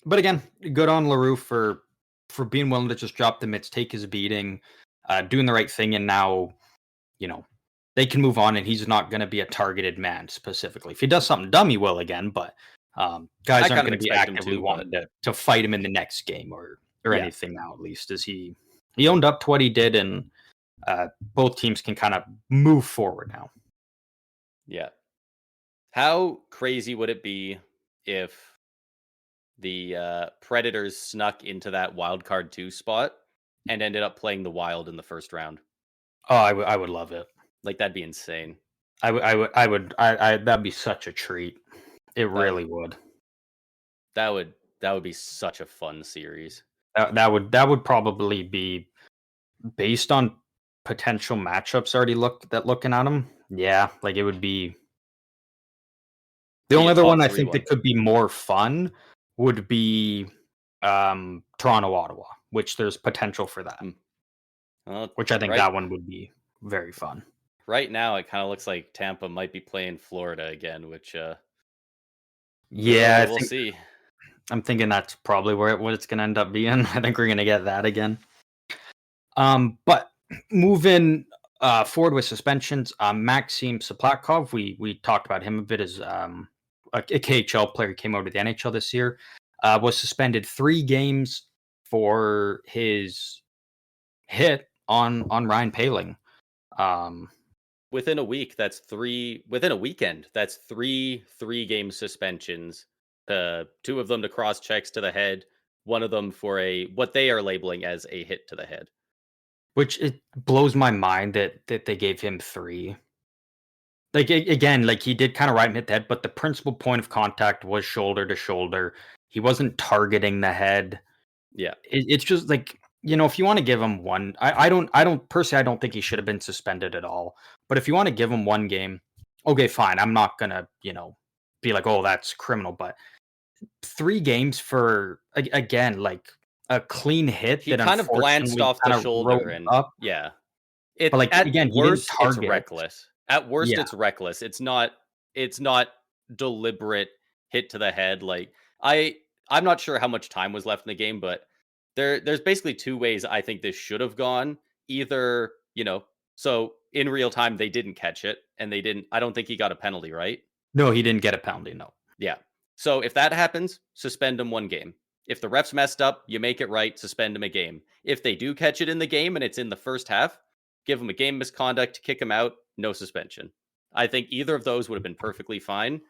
but again, good on Larue for being willing to just drop the mitts, take his beating, doing the right thing, and now you know they can move on, and he's not going to be a targeted man specifically. If he does something dumb, he will again, but I guys aren't kind of going to be expect him actively to, but wanting to fight him in the next game or yeah, anything now. At least as he owned up to what he did, and both teams can kind of move forward now. yeah. How crazy would it be if the Predators snuck into that wild card 2 spot and ended up playing the Wild in the first round? Oh, I would love it. Like that'd be insane. That'd be such a treat. It That really would. that would be such a fun series. That would probably be based on potential matchups already looking at them. Yeah, like it would be the Be only a other top one I 3 think one. that could be more fun would be Toronto Ottawa, which there's potential for that. Hmm. Well, Which I think right that one would be very fun. right now it kind of looks like Tampa might be playing Florida again, which Yeah, I we'll think see. I'm thinking that's probably what it's going to end up being. I think we're going to get that again. But moving forward with suspensions, Maxim Soplatkov, we talked about him a bit as a KHL player who came over to the NHL this year, was suspended 3 games for his hit on Ryan Poehling. Within a week, that's 3 within a weekend, that's 3 game suspensions. 2 of them to cross checks to the head, one of them for a what they are labeling as a hit to the head. Which it blows my mind that they gave him 3. Like again, like he did kind of right him hit the head, but the principal point of contact was shoulder to shoulder. He wasn't targeting the head. Yeah. It's just like if you want to give him one, I don't personally, I don't think he should have been suspended at all. But if you want to give him 1 game, okay, fine. I'm not gonna be like, oh, that's criminal. But 3 games for again, like a clean hit He that kind of glanced unfortunately off the kind of shoulder rode and up. yeah. But It like at again, he didn't worst, it's target. reckless. At worst, Yeah, it's reckless. It's not deliberate hit to the head. Like I'm not sure how much time was left in the game, but there's basically 2 ways I think this should have gone. Either, so in real time they didn't catch it and I don't think he got a penalty, right? no, he didn't get a penalty. No. Yeah. So if that happens, suspend him 1 game. If the refs messed up, you make it right, suspend him a game. If they do catch it in the game and it's in the first half, give him a game misconduct, kick him out, no suspension. I think either of those would have been perfectly fine.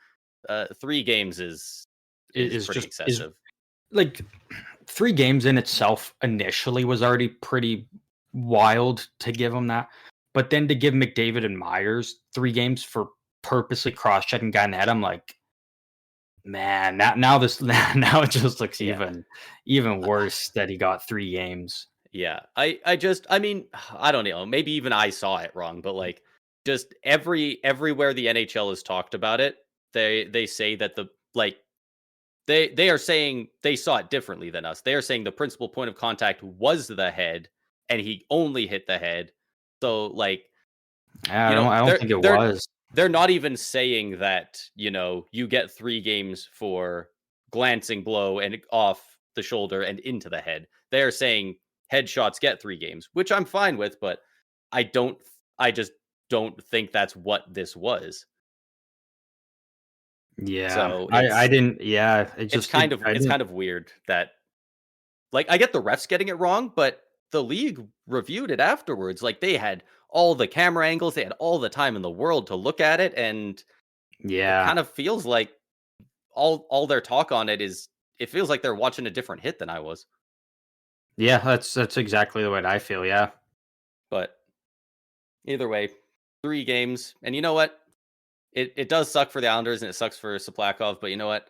3 games is Is pretty just is excessive. like 3 games in itself initially was already pretty wild to give him that, but then to give McDavid and Myers 3 games for purposely cross-checking guy in the head, I'm like, man, now this now it just looks Yeah. even worse that he got 3 games. Yeah. I mean, I don't know. Maybe even I saw it wrong, but like just everywhere the NHL has talked about it, they say that the like they are saying they saw it differently than us. They are saying the principal point of contact was the head and he only hit the head. So like, I don't think it they're was. they're not even saying that, you get 3 games for glancing blow and off the shoulder and into the head. They are saying headshots get 3 games, which I'm fine with, but I just don't think that's what this was. Yeah, So I didn't. Yeah, I it's didn't. kind of weird that, like, I get the refs getting it wrong, but the league reviewed it afterwards. Like, they had all the camera angles, they had all the time in the world to look at it, and it Yeah, kind of feels like all their talk on it is, it feels like they're watching a different hit than I was. yeah, that's exactly the way I feel. Yeah, But either way, 3 games, and you know what? It does suck for the Islanders and it sucks for Soplakov, but you know what?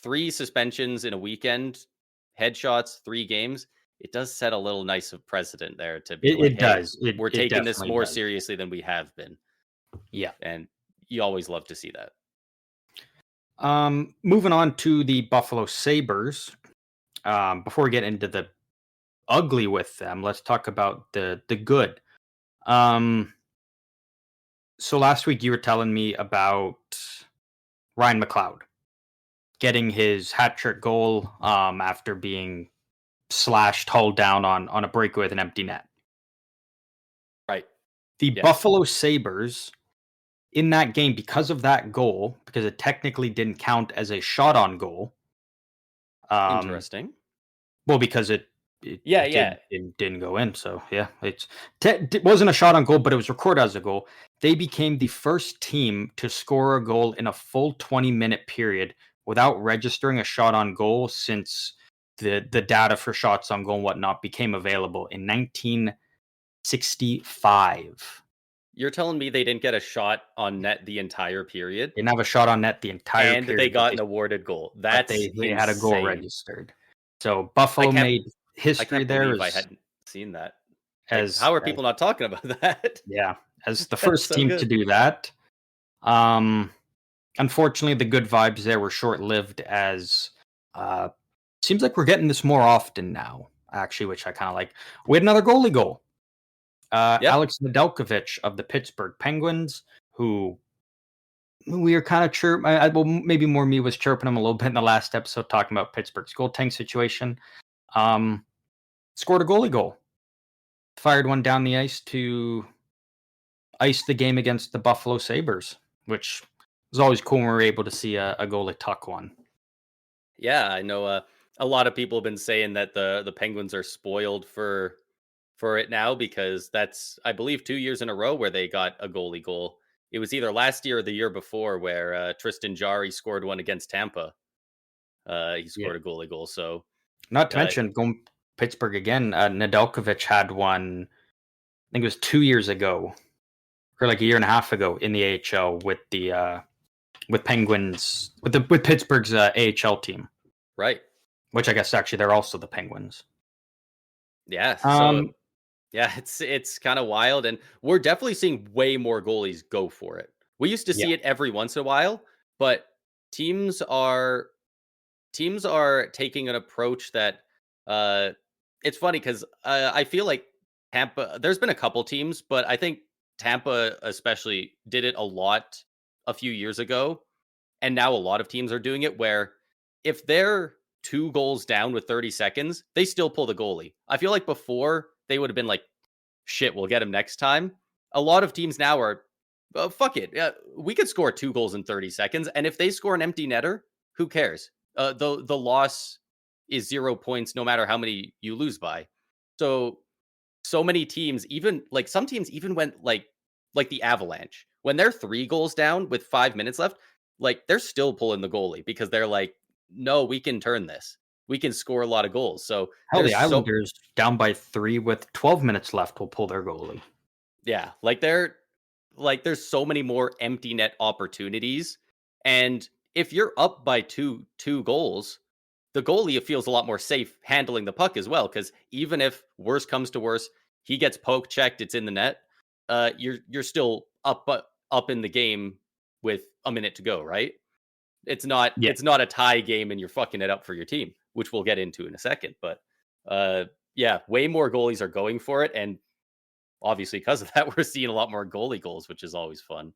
3 suspensions in a weekend, headshots, 3 games. It does set a little nice of precedent there to be like, it "Hey, does. we're It taking this definitely more does. seriously than we have been." Yeah. And you always love to see that. Moving on to the Buffalo Sabres. Before we get into the ugly with them, let's talk about the good. Um, so last week you were telling me about Ryan McLeod getting his hat trick goal after being slashed hull down on a breakaway with an empty net. Right. The Yes. Buffalo Sabres in that game, because of that goal, because it technically didn't count as a shot on goal. Um, Interesting. well, because it Yeah, did yeah. it didn't go in. So yeah, it wasn't a shot on goal, but it was recorded as a goal. They became the first team to score a goal in a full 20-minute period without registering a shot on goal since the data for shots on goal and whatnot became available in 1965. You're telling me they didn't get a shot on net the entire period, They didn't have a shot on net the entire and they period, got an awarded goal. but That's they had a goal insane. registered. So I Buffalo can't made I history can't there believe I hadn't seen that. Like, as how are people not talking about that? yeah, as the That's first so team to good. do that. Um, Unfortunately, the good vibes there were short lived as uh, seems like we're getting this more often now, actually, which I kind of like. We had another goalie goal. Yep. Alex Nedeljkovic of the Pittsburgh Penguins, who we were kind of well, maybe more me was chirping him a little bit in the last episode talking about Pittsburgh's goaltending situation. Um, Scored a goalie goal, fired one down the ice to ice the game against the Buffalo Sabres, which was always cool when we were able to see a goalie tuck one. Yeah, I know, a lot of people have been saying that the Penguins are spoiled for it now because that's, I believe, 2 years in a row where they got a goalie goal. It was either last year or the year before where, Tristan Jarry scored one against Tampa. He Yeah. scored a goalie goal, so, Not to uh mention going Pittsburgh again. Nedeljkovic had one. I think it was 2 years ago, or like a year and a half ago in the AHL with the with Penguins with Pittsburgh's AHL team, right. which I guess actually they're also the Penguins. Yeah, so Um, yeah, it's kinda wild, and we're definitely seeing way more goalies go for it. We used to yeah, see it every once in a while, but teams are teams are taking an approach that, uh it's funny because I feel like Tampa, there's been a couple teams, but I think Tampa especially did it a lot a few years ago, and now a lot of teams are doing it where if they're 2 goals down with 30 seconds, they still pull the goalie. I feel like before they would have been like, "Shit, we'll get him next time." A lot of teams now are, "Oh, fuck it. Yeah, we could score 2 goals in 30 seconds, and if they score an empty netter, who cares? The loss is 0 points no matter how many you lose by." So so many teams, even like some teams even went like the Avalanche. When they're 3 goals down with 5 minutes left, like they're still pulling the goalie because they're like, "No, we can turn this. We can score a lot of goals." So hell, the there's so Islanders down by 3 with 12 minutes left will pull their goalie. yeah, like there's so many more empty net opportunities. And if you're up by two goals, the goalie feels a lot more safe handling the puck as well. Because even if worse comes to worse, he gets poke checked, it's in the net. You're still up in the game with a minute to go, right? Yeah, It's not a tie game, and you're fucking it up for your team, which we'll get into in a second. But uh, yeah, way more goalies are going for it, and obviously because of that, we're seeing a lot more goalie goals, which is always fun.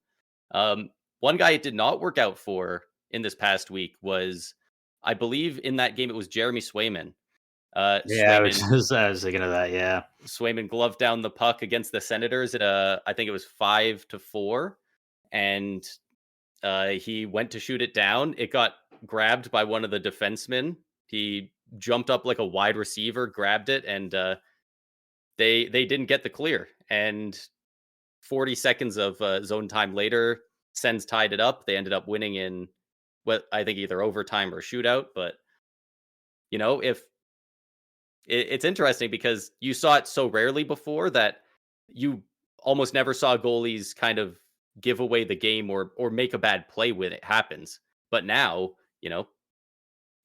Um, One guy it did not work out for in this past week was I believe in that game it was Jeremy Swayman. Yeah, Swayman I was thinking of that. Yeah, Swayman gloved down the puck against the Senators at I think it was 5-4, and he went to shoot it down. It got grabbed by one of the defensemen. He jumped up like a wide receiver, grabbed it, and they didn't get the clear. And 40 seconds of zone time later, Sens tied it up. They ended up winning in what I think either overtime or shootout. But if it's interesting because you saw it so rarely before that you almost never saw goalies kind of give away the game or make a bad play when it happens. But now,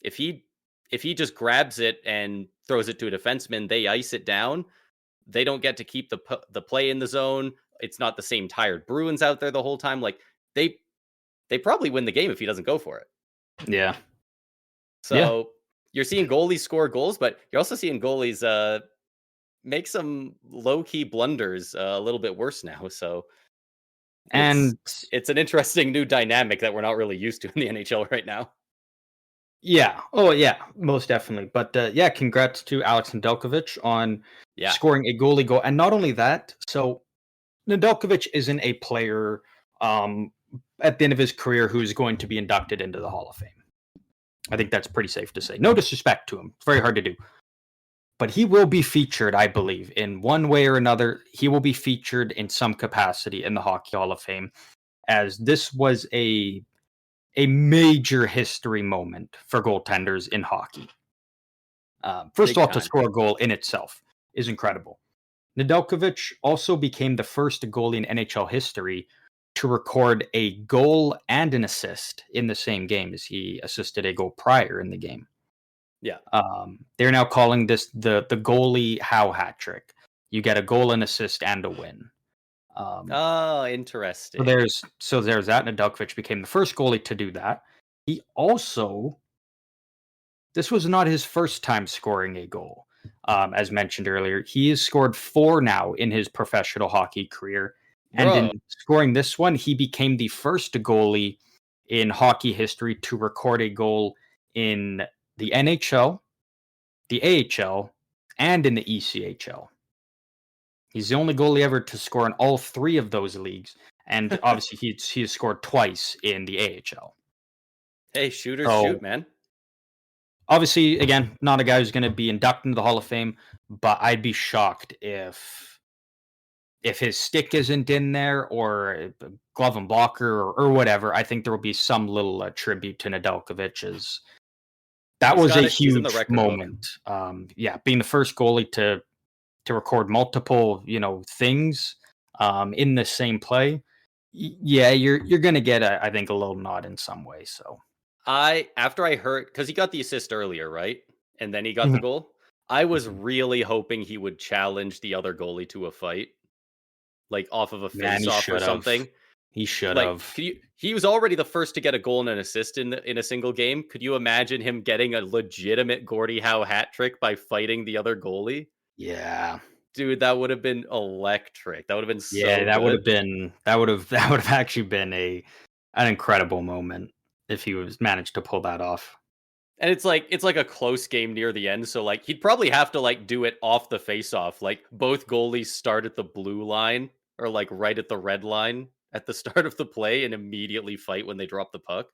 if he just grabs it and throws it to a defenseman, they ice it down. They don't get to keep the play in the zone. It's not the same tired Bruins out there the whole time. Like they probably win the game if he doesn't go for it. yeah, yeah. So you're seeing goalies score goals, but you're also seeing goalies make some low key blunders a little bit worse now. So it's And it's an interesting new dynamic that we're not really used to in the NHL right now. yeah, oh yeah, most definitely. But yeah, congrats to Alex Nedeljkovic on Yeah, scoring a goalie goal, and not only that. So Nedeljkovic isn't a player um, at the end of his career who's going to be inducted into the Hall of Fame. I think that's pretty safe to say. No disrespect to him; it's very hard to do. But he will be featured, I believe, in one way or another. He will be featured in some capacity in the Hockey Hall of Fame, as this was a major history moment for goaltenders in hockey. First big of all, to time. score a goal in itself is incredible. Nedeljkovic also became the first goalie in NHL history to record a goal and an assist in the same game, as he assisted a goal prior in the game. Yeah. They're now calling this the goalie Howe hat trick. You get a goal, an assist, and a win. Oh, So interesting. there's that. Nedeljkovic became the first goalie to do that. He also, this was not his first time scoring a goal. As mentioned earlier, he has scored 4 now in his professional hockey career. And Bro. in scoring this one, he became the first goalie in hockey history to record a goal in the NHL, the AHL, and in the ECHL. He's the only goalie ever to score in all 3 of those leagues. And obviously, he has scored twice in the AHL. Hey, shooters shoot, So man. obviously, again, not a guy who's going to be inducted into the Hall of Fame, but I'd be shocked if his stick isn't in there or a glove and blocker or whatever. I think there will be some little tribute to Nedeljkovic's. That He's was a got it. He's in the huge record book. moment. Yeah, being the first goalie to record multiple things in the same play. Yeah, you're going to get I think a little nod in some way. So After I heard because he got the assist earlier, right? And then he got the Mhm. goal. I was Mhm. really hoping he would challenge the other goalie to a fight, like off of a Man, face off or something. he should Like, have. he was already the first to get a goal and an assist in a single game. Could you imagine him getting a legitimate Gordie Howe hat trick by fighting the other goalie? Yeah. Dude, that would have been electric. That would have been Yeah, so good. that would have actually been an incredible moment if he was managed to pull that off. And it's like a close game near the end, so like he'd probably have to like do it off the face off. Like both goalies start at the blue line or like right at the red line at the start of the play and immediately fight when they drop the puck.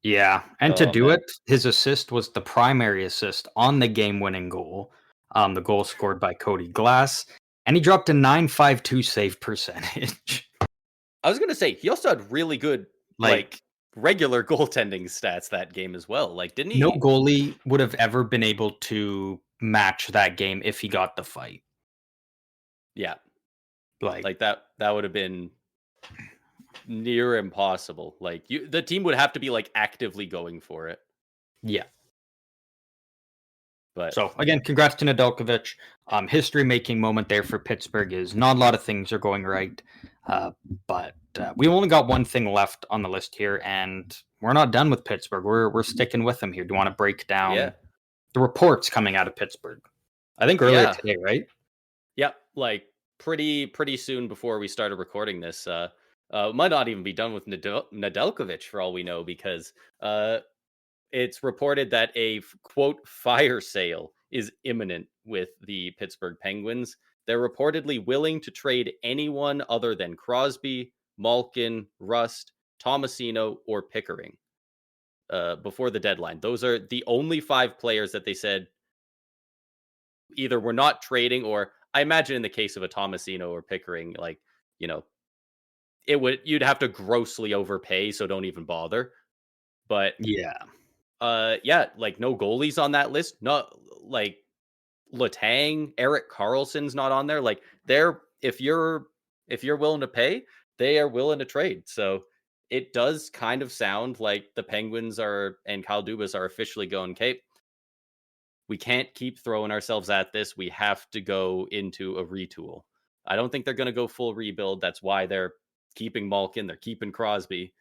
Yeah, and to Oh do man. it, his assist was the primary assist on the game-winning goal. The goal scored by Cody Glass, and he dropped a 9.52 save percentage. I was gonna say he also had really good Like like regular goaltending stats that game as well. Like didn't no he goalie would have ever been able to match that game if he got the fight. yeah, Like like that would have been near impossible. Like the team would have to be like actively going for it. yeah. But So again, congrats to Nedeljkovic. History making moment there for Pittsburgh is not a lot of things are going right, but we only got one thing left on the list here, and we're not done with Pittsburgh. We're sticking with them here. Do you want to break yeah. down the reports coming out of Pittsburgh? I think earlier Yeah. today, right? Yep, like pretty soon before we started recording this. Might not even be done with Nedeljkovic for all we know because It's reported that a quote fire sale is imminent with the Pittsburgh Penguins. They're reportedly willing to trade anyone other than Crosby, Malkin, Rust, Tomasino, or Pickering before the deadline. Those are the only 5 players that they said either we're not trading, or I imagine in the case of a Tomasino or Pickering, like, you know, you'd have to grossly overpay, so don't even bother. But Yeah. yeah, like no goalies on that list. Not like Letang, Eric Carlson's not on there. Like they're if you're willing to pay, they are willing to trade. So it does kind of sound like the Penguins are and Kyle Dubas are officially going, okay, we can't keep throwing ourselves at this. We have to go into a retool. I don't think they're going to go full rebuild. That's why they're keeping Malkin, they're keeping Crosby,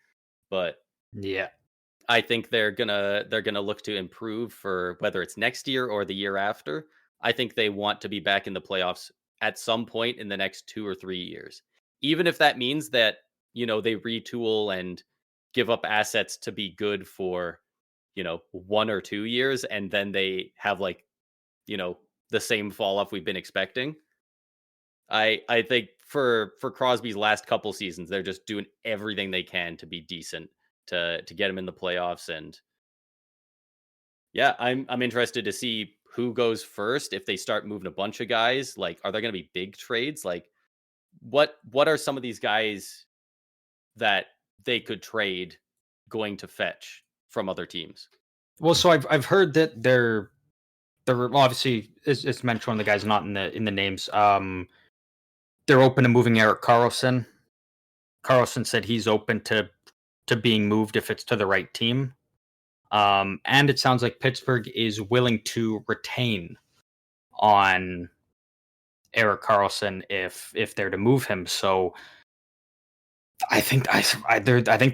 but Yeah. I think they're gonna look to improve for whether it's next year or the year after. I think they want to be back in the playoffs at some point in the next 2 or 3 years, even if that means that they retool and give up assets to be good for 1 or 2 years, and then they have like you know the same fall off we've been expecting. I think for Crosby's last couple seasons, they're just doing everything they can to be decent to get him in the playoffs. And yeah, I'm interested to see who goes first if they start moving a bunch of guys. Like, are there going to be big trades? Like, what are some of these guys that they could trade going to fetch from other teams? Well, so I've heard that well, obviously it's mentioned one of the guys not in the names. They're open to moving Eric Carlson. Carlson said he's open to being moved if it's to the right team. And it sounds like Pittsburgh is willing to retain on Eric Carlson if they're to move him. So I think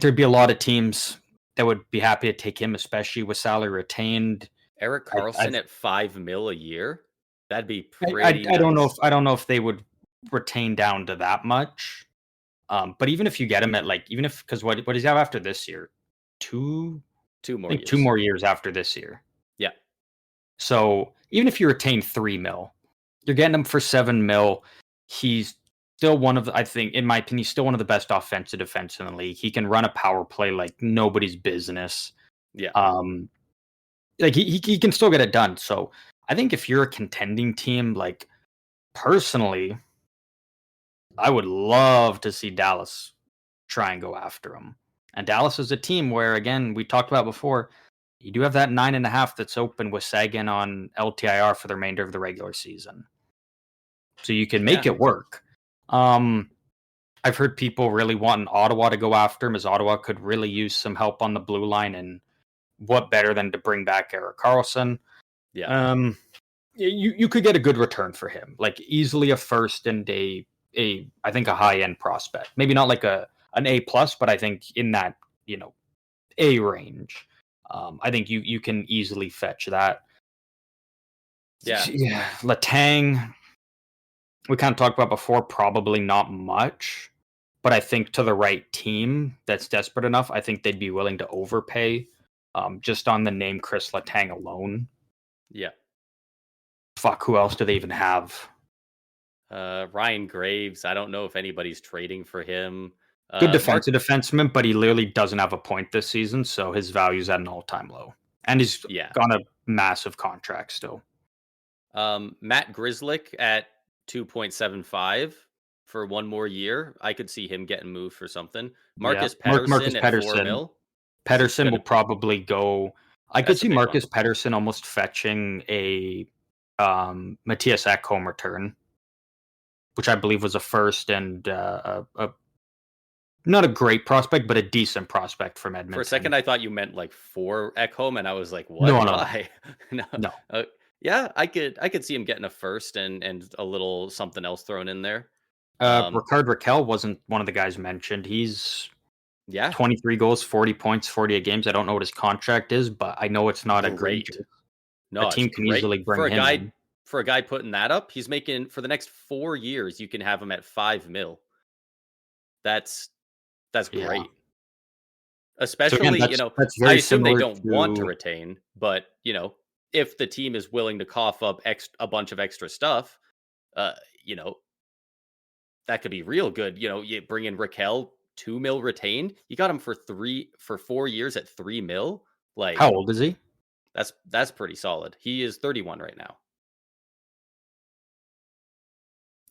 there'd be a lot of teams that would be happy to take him, especially with salary retained. Eric I Carlson at 5 mil a year? That'd be I pretty I don't know if nice. they would retain down to that much. But even if you get him at like even if because what does he have after this year? Two Two I more think two years. more years after this year. Yeah. So even if you retain 3 mil, you're getting him for 7 mil. He's still one of the, I think, in my opinion, he's still one of the best offensive defense in the league. He can run a power play like nobody's business. Yeah. Um, like he can still get it done. So I think if you're a contending team, like personally, I would love to see Dallas try and go after him. And Dallas is a team where, again, we talked about before, you do have that 9.5 that's open with Sagan on LTIR for the remainder of the regular season. So you can make Yeah. it work. I've heard people really wanting Ottawa to go after him, as Ottawa could really use some help on the blue line. And what better than to bring back Eric Carlson? Yeah. You could get a good return for him, like easily a first and a I think a high end prospect. Maybe not like an A+, but I think in that A range. I think you can easily fetch that. Yeah. Yeah, Letang, we kind of talked about before, probably not much, but I think to the right team that's desperate enough, I think they'd be willing to overpay just on the name Chris Letang alone. Yeah. Fuck, who else do they even have? Ryan Graves. I don't know if anybody's trading for him. Good Mark. defensive defenseman, but he literally doesn't have a point this season, so his value's at an all-time low. And he's Yeah. on a massive contract still. Matt Grzelcyk at 2.75 for one more year. I could see him getting moved for something. Yeah, Marcus Marcus Pettersson at 4 Pettersson. mil. Pedersen will Gonna probably go. I could That's a see big one. Marcus Pedersen almost fetching a Matthias Ekholm return, which I believe was a first and not a great prospect, but a decent prospect from For a Edmonton. second, I thought you meant like for Ekholm, and I was like, "What? No, no, no, Why?" No. no. Yeah, I could see him getting a first and a little something else thrown in there. Um, Ricard Raquel wasn't one of the guys mentioned. He's yeah, 23 goals, 40 points, 48 games. I don't know what his contract is, but I know it's not egregious. great. A No, it's team can great easily bring him in. for a guy putting that up. He's making for the next 4 years. You can have him at 5 mil. That's Yeah. great. Especially, that's I very assume they similar don't want to to retain, but if the team is willing to cough up a bunch of extra stuff, uh, you know, that could be real good. You bring in Raquel, 2 mil retained. You got him for 4 years at 3 mil. how Like old is he? that's pretty solid. He is 31 right now.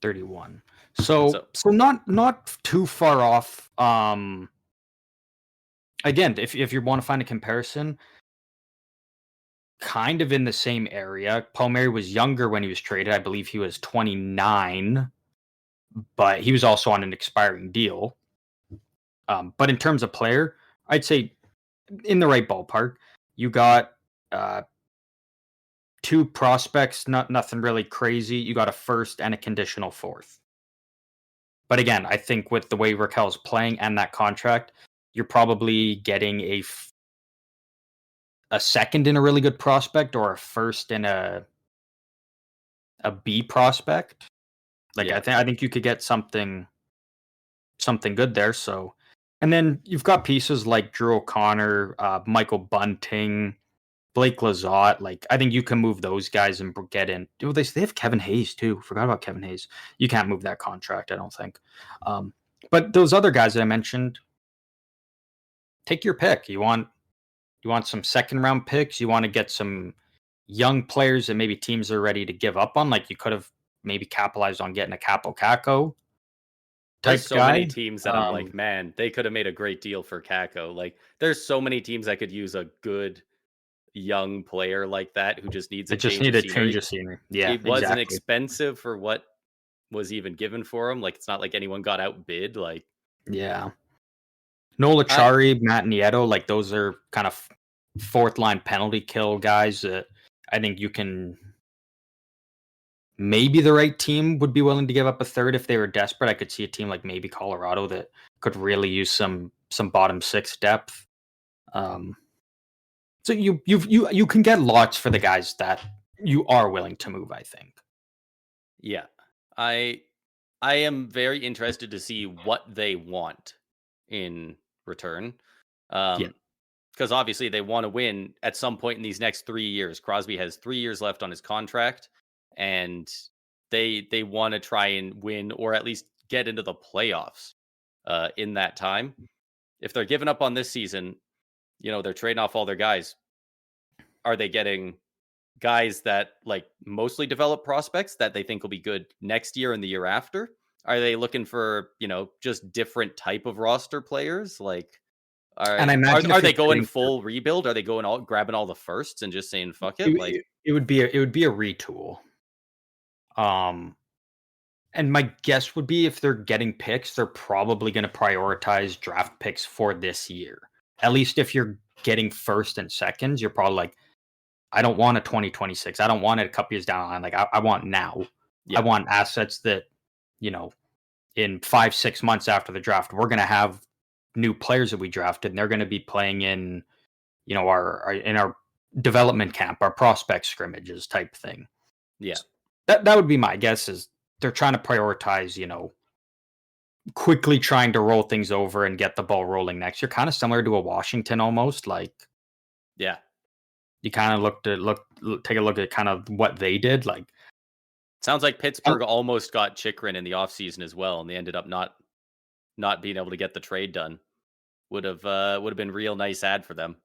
31. So So not too far off. Again, if you want to find a comparison, kind of in the same area. Palmieri was younger when he was traded. I believe he was 29, but he was also on an expiring deal. But in terms of player, I'd say in the right ballpark. You got uh, two prospects, nothing really crazy. You got a first and a conditional fourth. But again, I think with the way Raquel's playing and that contract, you're probably getting a second in a really good prospect or a first in a B prospect. Like yeah, I think you could get something good there. So, and then you've got pieces like Drew O'Connor, Michael Bunting, Blake Lizotte. Like I think you can move those guys and get in. Oh, they have Kevin Hayes too. Forgot about Kevin Hayes. You can't move that contract, I don't think. But those other guys that I mentioned, take your pick. You want some second round picks. You want to get some young players that maybe teams are ready to give up on. Like you could have maybe capitalized on getting a Capo Caco there's type so many guy. teams that I'm like, man, they could have made a great deal for Kako. Like, there's so many teams that could use a good young player like that who just needs They a just change need of a change scenery. of scenery. Yeah, It wasn't exactly. expensive for what was even given for him. Like, it's not like anyone got outbid. Like, Yeah. Nola I Chari, Matt Nieto, like those are kind of fourth line penalty kill guys that I think you can. Maybe the right team would be willing to give up a third if they were desperate. I could see a team like maybe Colorado that could really use some bottom six depth. Um, so you can get lots for the guys that you are willing to move. I think. yeah, I I am very interested to see what they want in return. Yeah, Because obviously they want to win at some point in these next 3 years. Crosby has 3 years left on his contract, and they want to try and win or at least get into the playoffs in that time. If they're giving up on this season, they're trading off all their guys. Are they getting guys that like mostly develop prospects that they think will be good next year and the year after? Are they looking for just different type of roster players like? and I Are imagine are if you're they going trading, full rebuild? Are they going all grabbing all the firsts and just saying fuck it? Like, it would be a retool. Um, And my guess would be if they're getting picks, they're probably going to prioritize draft picks for this year. At least if you're getting first and seconds, you're probably like, I don't want a 2026. I don't want it a couple years down the line. Like, I want now. I yeah, want assets that, you know, in 5-6 months after the draft, we're going to have new players that we drafted and they're going to be playing in, our development camp, our prospect scrimmages type thing. yeah, That would be my guess is they're trying to prioritize, quickly trying to roll things over and get the ball rolling next year. Kind of similar to a Washington almost. Like yeah. you kind of take a look at kind of what they did. Like Sounds like oh, Pittsburgh almost got Chikrin in the offseason as well, and they ended up not being able to get the trade done. Would have been real nice ad for them.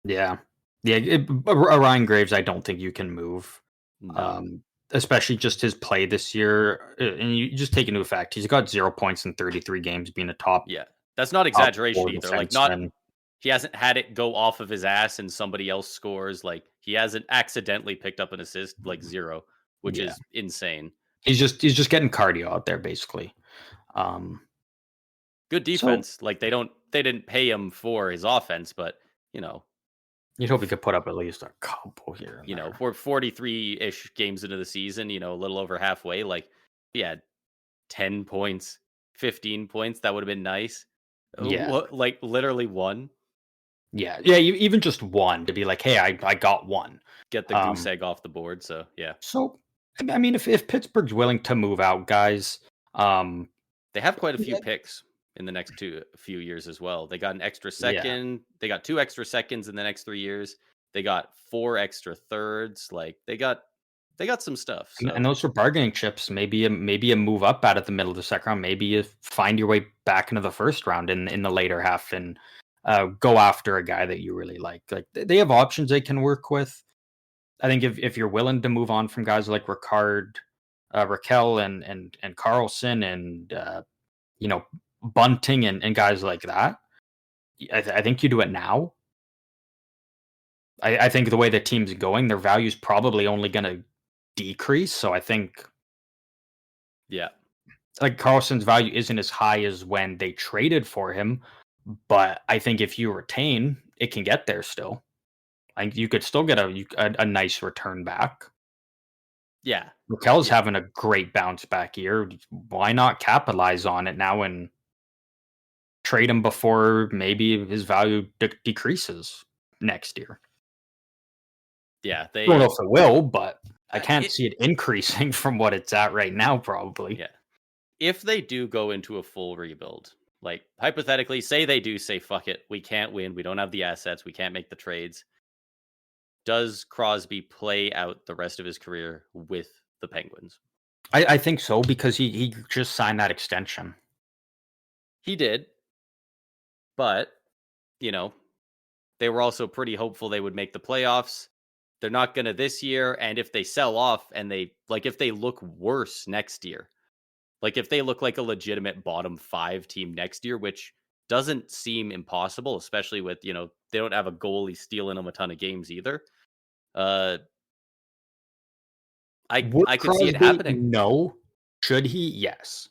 yeah, yeah. Ryan Graves, I don't think you can move. No. Um, Especially just his play this year, and you just take into effect he's got 0 points in 33 games, being a Yeah. That's not top exaggeration four either. Like, not defenseman. he hasn't had it go off of his ass and somebody else scores. Like, he hasn't accidentally picked up an assist, like zero, which Yeah, is insane. he's just getting cardio out there basically. Um, Good so defense. Like, they didn't pay him for his offense, but you know, you'd hope he could put up at least a couple here and there. for 43-ish games into the season, a little over halfway, like he had 10 points, 15 points, that would have been nice. Yeah, Like literally one. yeah. Even just one to be like, hey, I got one. Get the goose Um, egg off the board. So yeah. so I mean, if Pittsburgh's willing to move out guys, um, They have quite a few yeah, picks in the next few years as well. They got an extra Yeah. second. They got 2 extra seconds in the next 3 years. They got 4 extra thirds. Like they got some stuff. And So those are bargaining chips. Maybe a move up out of the middle of the second round. Maybe you find your way back into the first round in the later half and go after a guy that you really like. Like they have options they can work with. I think if you're willing to move on from guys like Raquel and Carlson and Bunting and guys like that, I think you do it now. I think the way the team's going, their value is probably only going to decrease. So I think yeah. like Carlson's value isn't as high as when they traded for him, but I think if you retain, it can get there still. Like you could still get a nice return back. Yeah. Raquel's having a great bounce back year. Why not capitalize on it now and trade him before maybe his value decreases next year? Yeah, I don't know if it will, but I can't it- see it increasing from what it's at right now, probably. Yeah. If they do go into a full rebuild, like hypothetically, say they do say, fuck it, we can't win, we don't have the assets, we can't make the trades. Does Crosby play out the rest of his career with the Penguins? I think so because he just signed that extension. He did. But, you know, they were also pretty hopeful they would make the playoffs. They're not going to this year. And if they sell off and if they look worse next year, like if they look like a legitimate bottom 5 team next year, which doesn't seem impossible, especially with, they don't have a goalie stealing them a ton of games either. I could see it happening. No. Should he? Yes.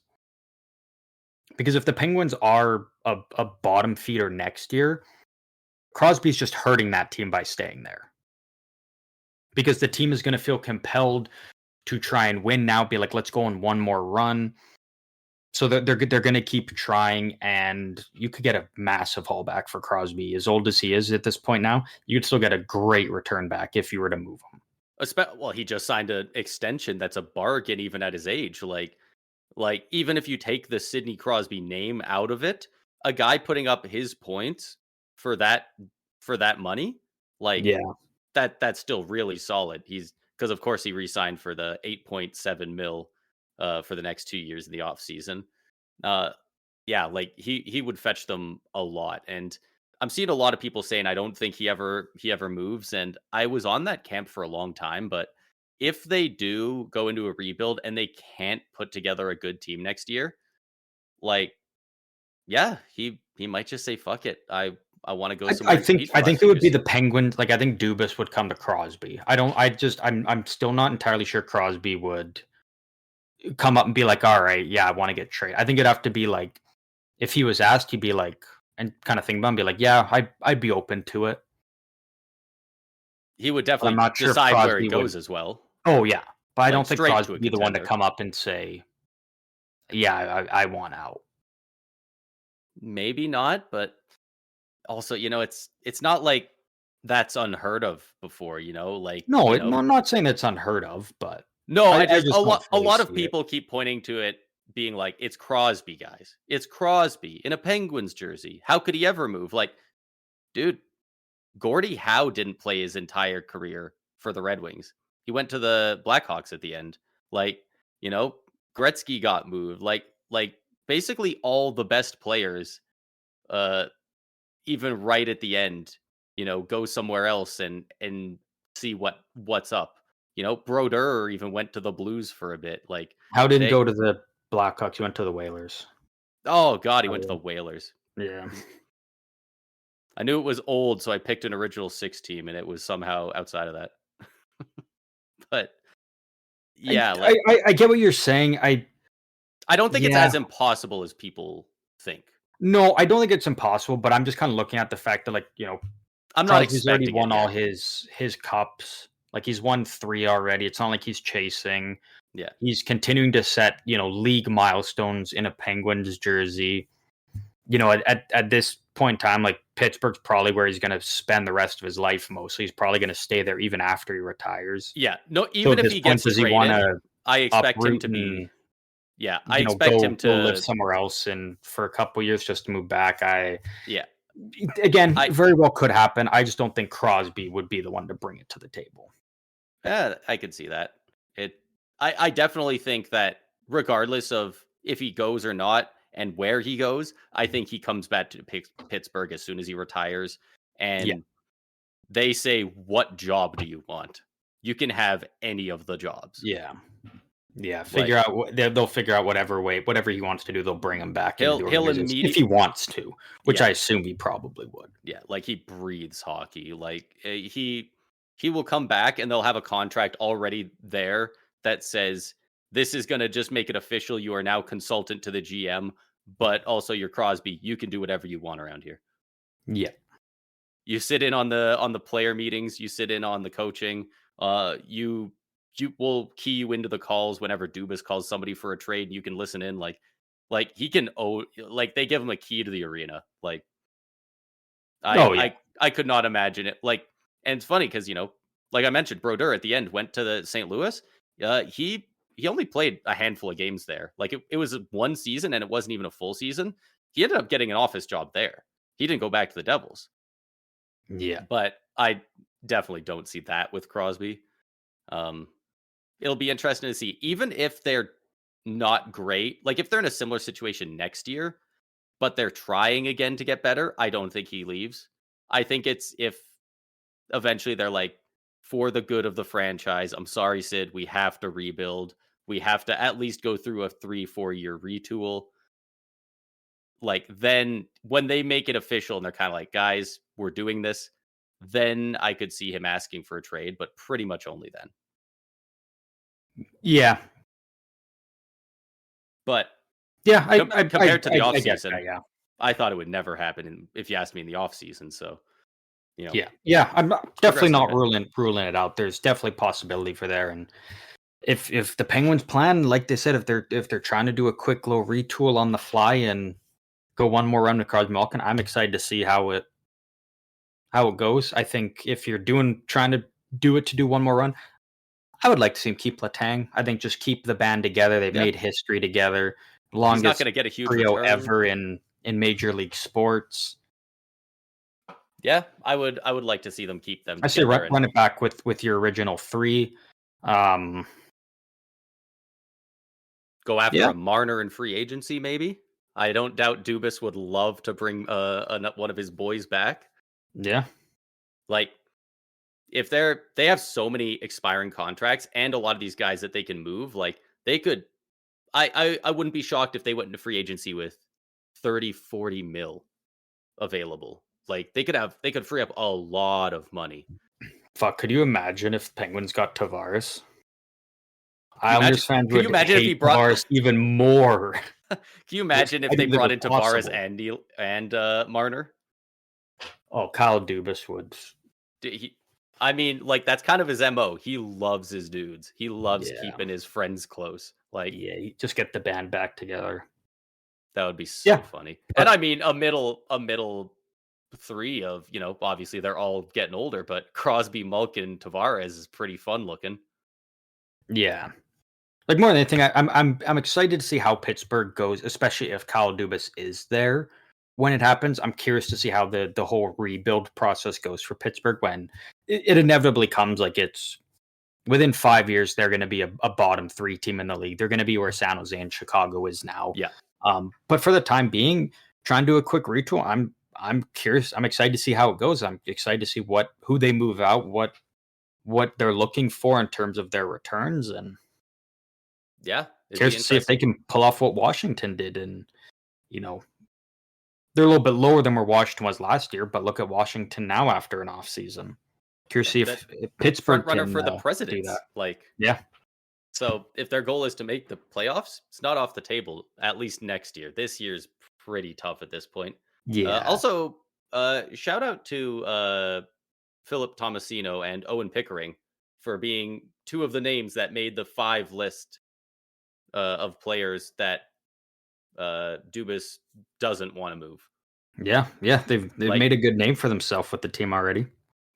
Because if the Penguins are a bottom feeder next year, Crosby's just hurting that team by staying there. Because the team is going to feel compelled to try and win now, be like, let's go on one more run. So they're going to keep trying, and you could get a massive haul back for Crosby. As old as he is at this point now, you'd still get a great return back if you were to move him. Well, he just signed an extension that's a bargain even at his age. Like even if you take the Sidney Crosby name out of it, a guy putting up his points for that money, like that's still really solid. He's because of course he re-signed for the 8.7 mil for the next 2 years in the off season. Yeah, like he would fetch them a lot. And I'm seeing a lot of people saying I don't think he ever moves, and I was on that camp for a long time, but if they do go into a rebuild and they can't put together a good team next year, like, yeah, he might just say, fuck it. I want to go somewhere. I think it would be the Penguins. Like, I think Dubas would come to Crosby. I'm still not entirely sure Crosby would come up and be like, all right, yeah, I want to get traded. I think it'd have to be like, if he was asked, he'd be like, and kind of think about it and be like, yeah, I'd be open to it. He would definitely decide where he goes as well. Oh, yeah. But I don't think Crosby would be the one to come up and say, yeah, I want out. Maybe not, but also, it's not like that's unheard of before, like. No, I'm not saying it's unheard of, but. No, I just a lot of people keep pointing to it being like, it's Crosby, guys. It's Crosby in a Penguins jersey. How could he ever move? Like, dude, Gordie Howe didn't play his entire career for the Red Wings. He went to the Blackhawks at the end. Like, Gretzky got moved. Like basically all the best players, even right at the end, go somewhere else and see what's up. Brodeur even went to the Blues for a bit. Like, Howe didn't go to the Blackhawks. He went to the Whalers. Oh God, he went to the Whalers. Yeah. I knew it was old, so I picked an original 6 team, and it was somehow outside of that. But yeah, I get what you're saying. I don't think it's as impossible as people think. No, I don't think it's impossible, but I'm just kind of looking at the fact that, like, I'm not expecting. He's already won all his cups. Like, he's won 3 already. It's not like he's chasing. Yeah, he's continuing to set league milestones in a Penguins jersey. At this point in time, like, Pittsburgh's probably where he's going to spend the rest of his life mostly. He's probably going to stay there even after he retires. Yeah, no, even if he gets traded, I expect him to be Yeah, I expect him go live to. somewhere else and for a couple years just to move back. Yeah, Again, I very well could happen. I just don't think Crosby would be the one to bring it to the table. I could see that. It. I definitely think that regardless of if he goes or not and where he goes, I think he comes back to Pittsburgh as soon as he retires. Yeah, And they say, "What job do you want? You can have any of the jobs." yeah, yeah. Like Figure out they'll figure out whatever he wants to do. They'll bring him back into the he'll organization if immediately. he wants to, which Yeah, I assume he probably would. yeah, like he breathes hockey. Like he will come back and they'll have a contract already there that says this is going to just make it official. You are now consultant to the GM, but also you're Crosby. You can do whatever you want around here. Yeah, You sit in on the player meetings. You sit in on the coaching. You will key you into the calls whenever Dubas calls somebody for a trade. You can listen in. Like he can. Oh, like they give him a key to the arena. Like I oh yeah, I I could not imagine it. Like, and it's funny because like I mentioned, Brodeur at the end went to the St. Louis. He only played a handful of games there. Like it was one season and it wasn't even a full season. He ended up getting an office job there. He didn't go back to the Devils. yeah. But I definitely don't see that with Crosby. Um, it'll be interesting to see, even if they're not great. Like if they're in a similar situation next year, but they're trying again to get better, I don't think he leaves. I think it's if eventually they're like, for the good of the franchise, I'm sorry, Sid, we have to rebuild. We have to at least go through a 3-4 year retool. Like then when they make it official and they're kind of like, guys, we're doing this, then I could see him asking for a trade, but pretty much only then. Yeah, But yeah. compared to the I get offseason, that. Yeah, I thought it would never happen if you asked me in the offseason. So, yeah. I'm definitely progressing a not bit. ruling it out. There's definitely possibility for there. And if the Penguins plan, like they said, if they're trying to do a quick little retool on the fly and go one more run with Crosby Malkin, I'm excited to see how it goes. I think if you're trying to do it to do one more run, I would like to see him keep Letang. I think just keep the band together. They've Yeah. made history together. He's not Longest going to get a huge trio return. ever in Major League Sports. Yeah, I would like to see them keep them I say together and run it back with your original three. go after Yeah, a Marner in free agency, maybe. I don't doubt Dubas would love to bring one of his boys back. yeah, Like if they have so many expiring contracts and a lot of these guys that they can move, like they could I wouldn't be shocked if they went into free agency with 30-40 mil available. Like they could free up a lot of money. fuck. Could you imagine if Penguins got Tavares? Can you imagine Islanders fans can you would imagine if he hate brought Tavares even more. can you Which imagine if I they didn't think brought was in Tavares possible. and Marner? Oh, Kyle Dubas would. I mean, like that's kind of his MO. He loves his dudes. He loves Yeah, keeping his friends close. Like yeah. Just get the band back together. that would be so Yeah, funny. And but I mean, a middle three of, obviously they're all getting older, but Crosby, Malkin, Tavares is pretty fun looking. yeah. Like more than anything, I'm excited to see how Pittsburgh goes, especially if Kyle Dubas is there when it happens. I'm curious to see how the whole rebuild process goes for Pittsburgh when it inevitably comes. Like it's within 5 years, they're going to be a bottom three team in the league. They're going to be where San Jose and Chicago is now. Yeah. But for the time being, trying to do a quick retool. I'm curious. I'm excited to see how it goes. I'm excited to see who they move out, what they're looking for in terms of their returns, and Yeah. It'd be curious to see if they interesting. can pull off what Washington did. And you know, they're a little bit lower than where Washington was last year, but look at Washington now after an off season. Curious to see That if front Pittsburgh runner can for the do that. presidents. Like, Yeah, so if their goal is to make the playoffs, it's not off the table, at least next year. This year's pretty tough at this point. yeah, Also, shout out to Philip Tomasino and Owen Pickering for being two of the names that made the 5 list of players that Dubas doesn't want to move. yeah. They've Like made a good name for themselves with the team already.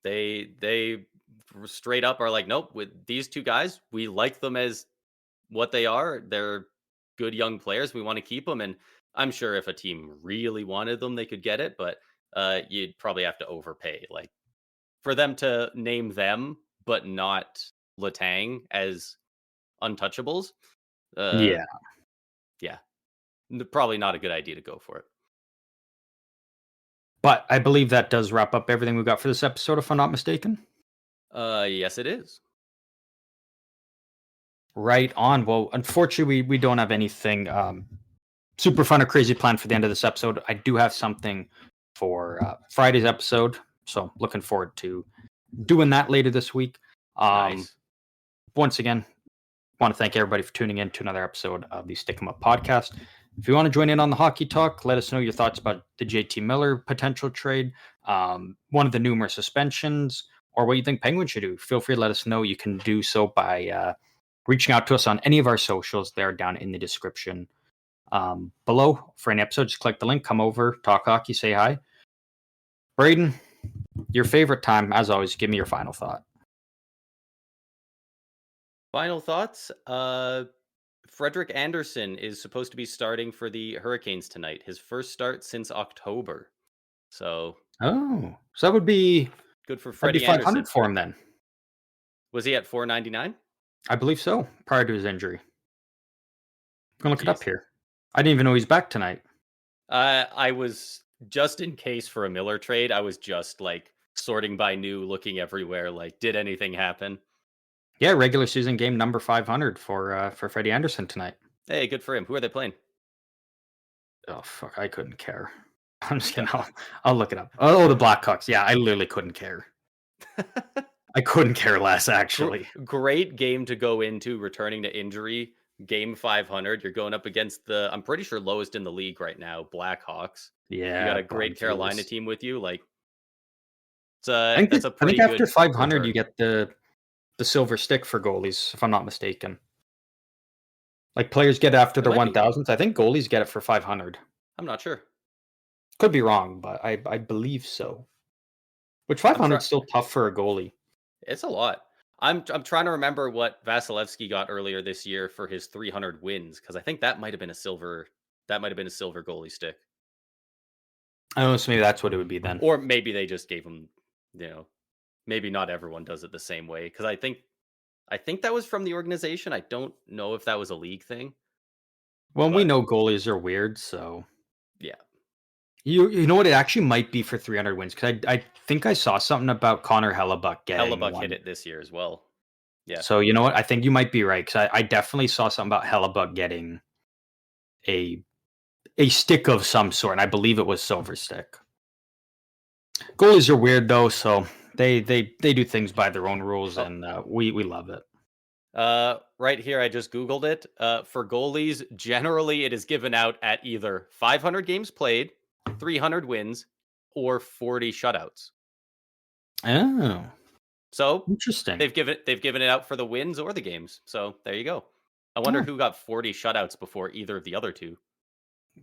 they straight up are like, nope, with these two guys, we like them as what they are. They're good young players. We want to keep them, and I'm sure if a team really wanted them, they could get it. But you'd probably have to overpay. Like for them to name them, but not Letang as untouchables. Yeah. Yeah, probably not a good idea to go for it. But I believe that does wrap up everything we got for this episode, if I'm not mistaken. Yes, it is. Right on. Well, unfortunately, we don't have anything super fun or crazy planned for the end of this episode. I do have something for Friday's episode, so looking forward to doing that later this week. Nice. Once again, want to thank everybody for tuning in to another episode of the Stick 'em Up podcast. If you want to join in on the hockey talk, let us know your thoughts about the JT Miller potential trade, one of the numerous suspensions, or what you think Penguins should do. Feel free to let us know. You can do so by reaching out to us on any of our socials. They're down in the description below for any episode. Just click the link, come over, talk hockey, say hi. Braden, your favorite time, as always, give me your final thought. Final thoughts. Frederik Andersen is supposed to be starting for the Hurricanes tonight. His first start since October. So so that would be good for that'd Freddie be 500 Andersen. for him then. Was he at 499? I believe so, prior to his injury. I'm gonna look it up here. I didn't even know he's back tonight. I was just in case for a Miller trade. I was just like sorting by new, looking everywhere. Like, did anything happen? Yeah, regular season game number 500 for Freddie Andersen tonight. Hey, good for him. Who are they playing? Oh fuck, I couldn't care. I'm just gonna. I'll look it up. Oh, the Blackhawks. Yeah, I literally couldn't care. I couldn't care less, actually. Great game to go into, returning to injury. Game 500. You're going up against the, I'm pretty sure, lowest in the league right now, Blackhawks. Yeah, you got a great Carolina team with you. Like, I think pretty after good 500, return. you get the silver stick for goalies, if I'm not mistaken. Like players get after their 1000s. I think goalies get it for 500. I'm not sure. Could be wrong, but I believe so. Which 500 is still tough for a goalie. It's a lot. I'm trying to remember what Vasilevsky got earlier this year for his 300 wins, because I think that might have been a silver goalie stick. Oh, so maybe that's what it would be then. Or maybe they just gave him, maybe not everyone does it the same way, because I think that was from the organization. I don't know if that was a league thing. Well, we know goalies are weird, so yeah. You know what? It actually might be for 300 wins, because I think I saw something about Connor Hellebuck getting Hellebuck one. hit it this year as well. Yeah. So you know what? I think you might be right, because I definitely saw something about Hellebuck getting a stick of some sort, and I believe it was silver stick. Goalies are weird though, so they do things by their own rules, and we love it. Right here, I just Googled it. For goalies, generally it is given out at either 500 games played, 300 wins, or 40 shutouts. Oh, so interesting. They've given it out for the wins or the games. So there you go. I wonder who got 40 shutouts before either of the other two.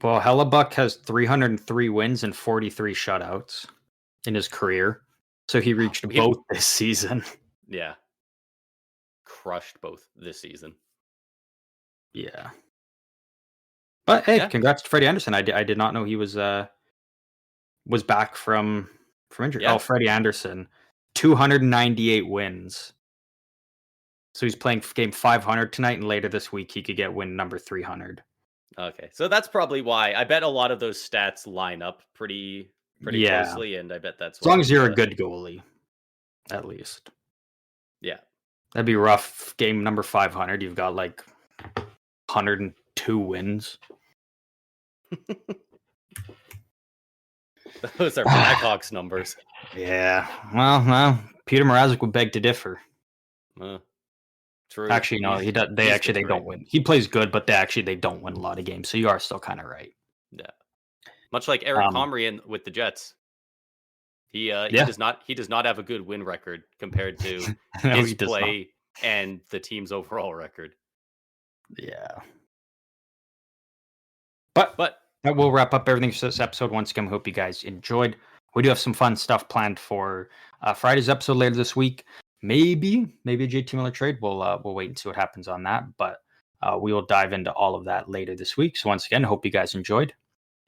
Well, Hellebuck has 303 wins and 43 shutouts in his career, so he reached both this season. Yeah. Crushed both this season. Yeah. But hey, congrats to Freddie Andersen. I did not know he was back from injury. Yeah. Oh, Freddie Andersen, 298 wins. So he's playing game 500 tonight, and later this week he could get win number 300. Okay, so that's probably why. I bet a lot of those stats line up pretty closely, and I bet that's as long as you're a good goalie, at least. Yeah. That'd be rough. Game number 500, you've got like 102 wins. Those are Blackhawks numbers. Yeah. Well, Peter Mrazek would beg to differ. True. Actually, no, he does. They don't win. He plays good, but they don't win a lot of games. So you are still kind of right. Yeah. Much like Eric Comrie with the Jets. He does not have a good win record compared to his play and the team's overall record. Yeah. But that will wrap up everything for this episode. Once again, we hope you guys enjoyed. We do have some fun stuff planned for Friday's episode later this week. Maybe a JT Miller trade. We'll wait and see what happens on that. But We will dive into all of that later this week. So once again, hope you guys enjoyed.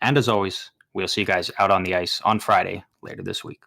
And as always, we'll see you guys out on the ice on Friday later this week.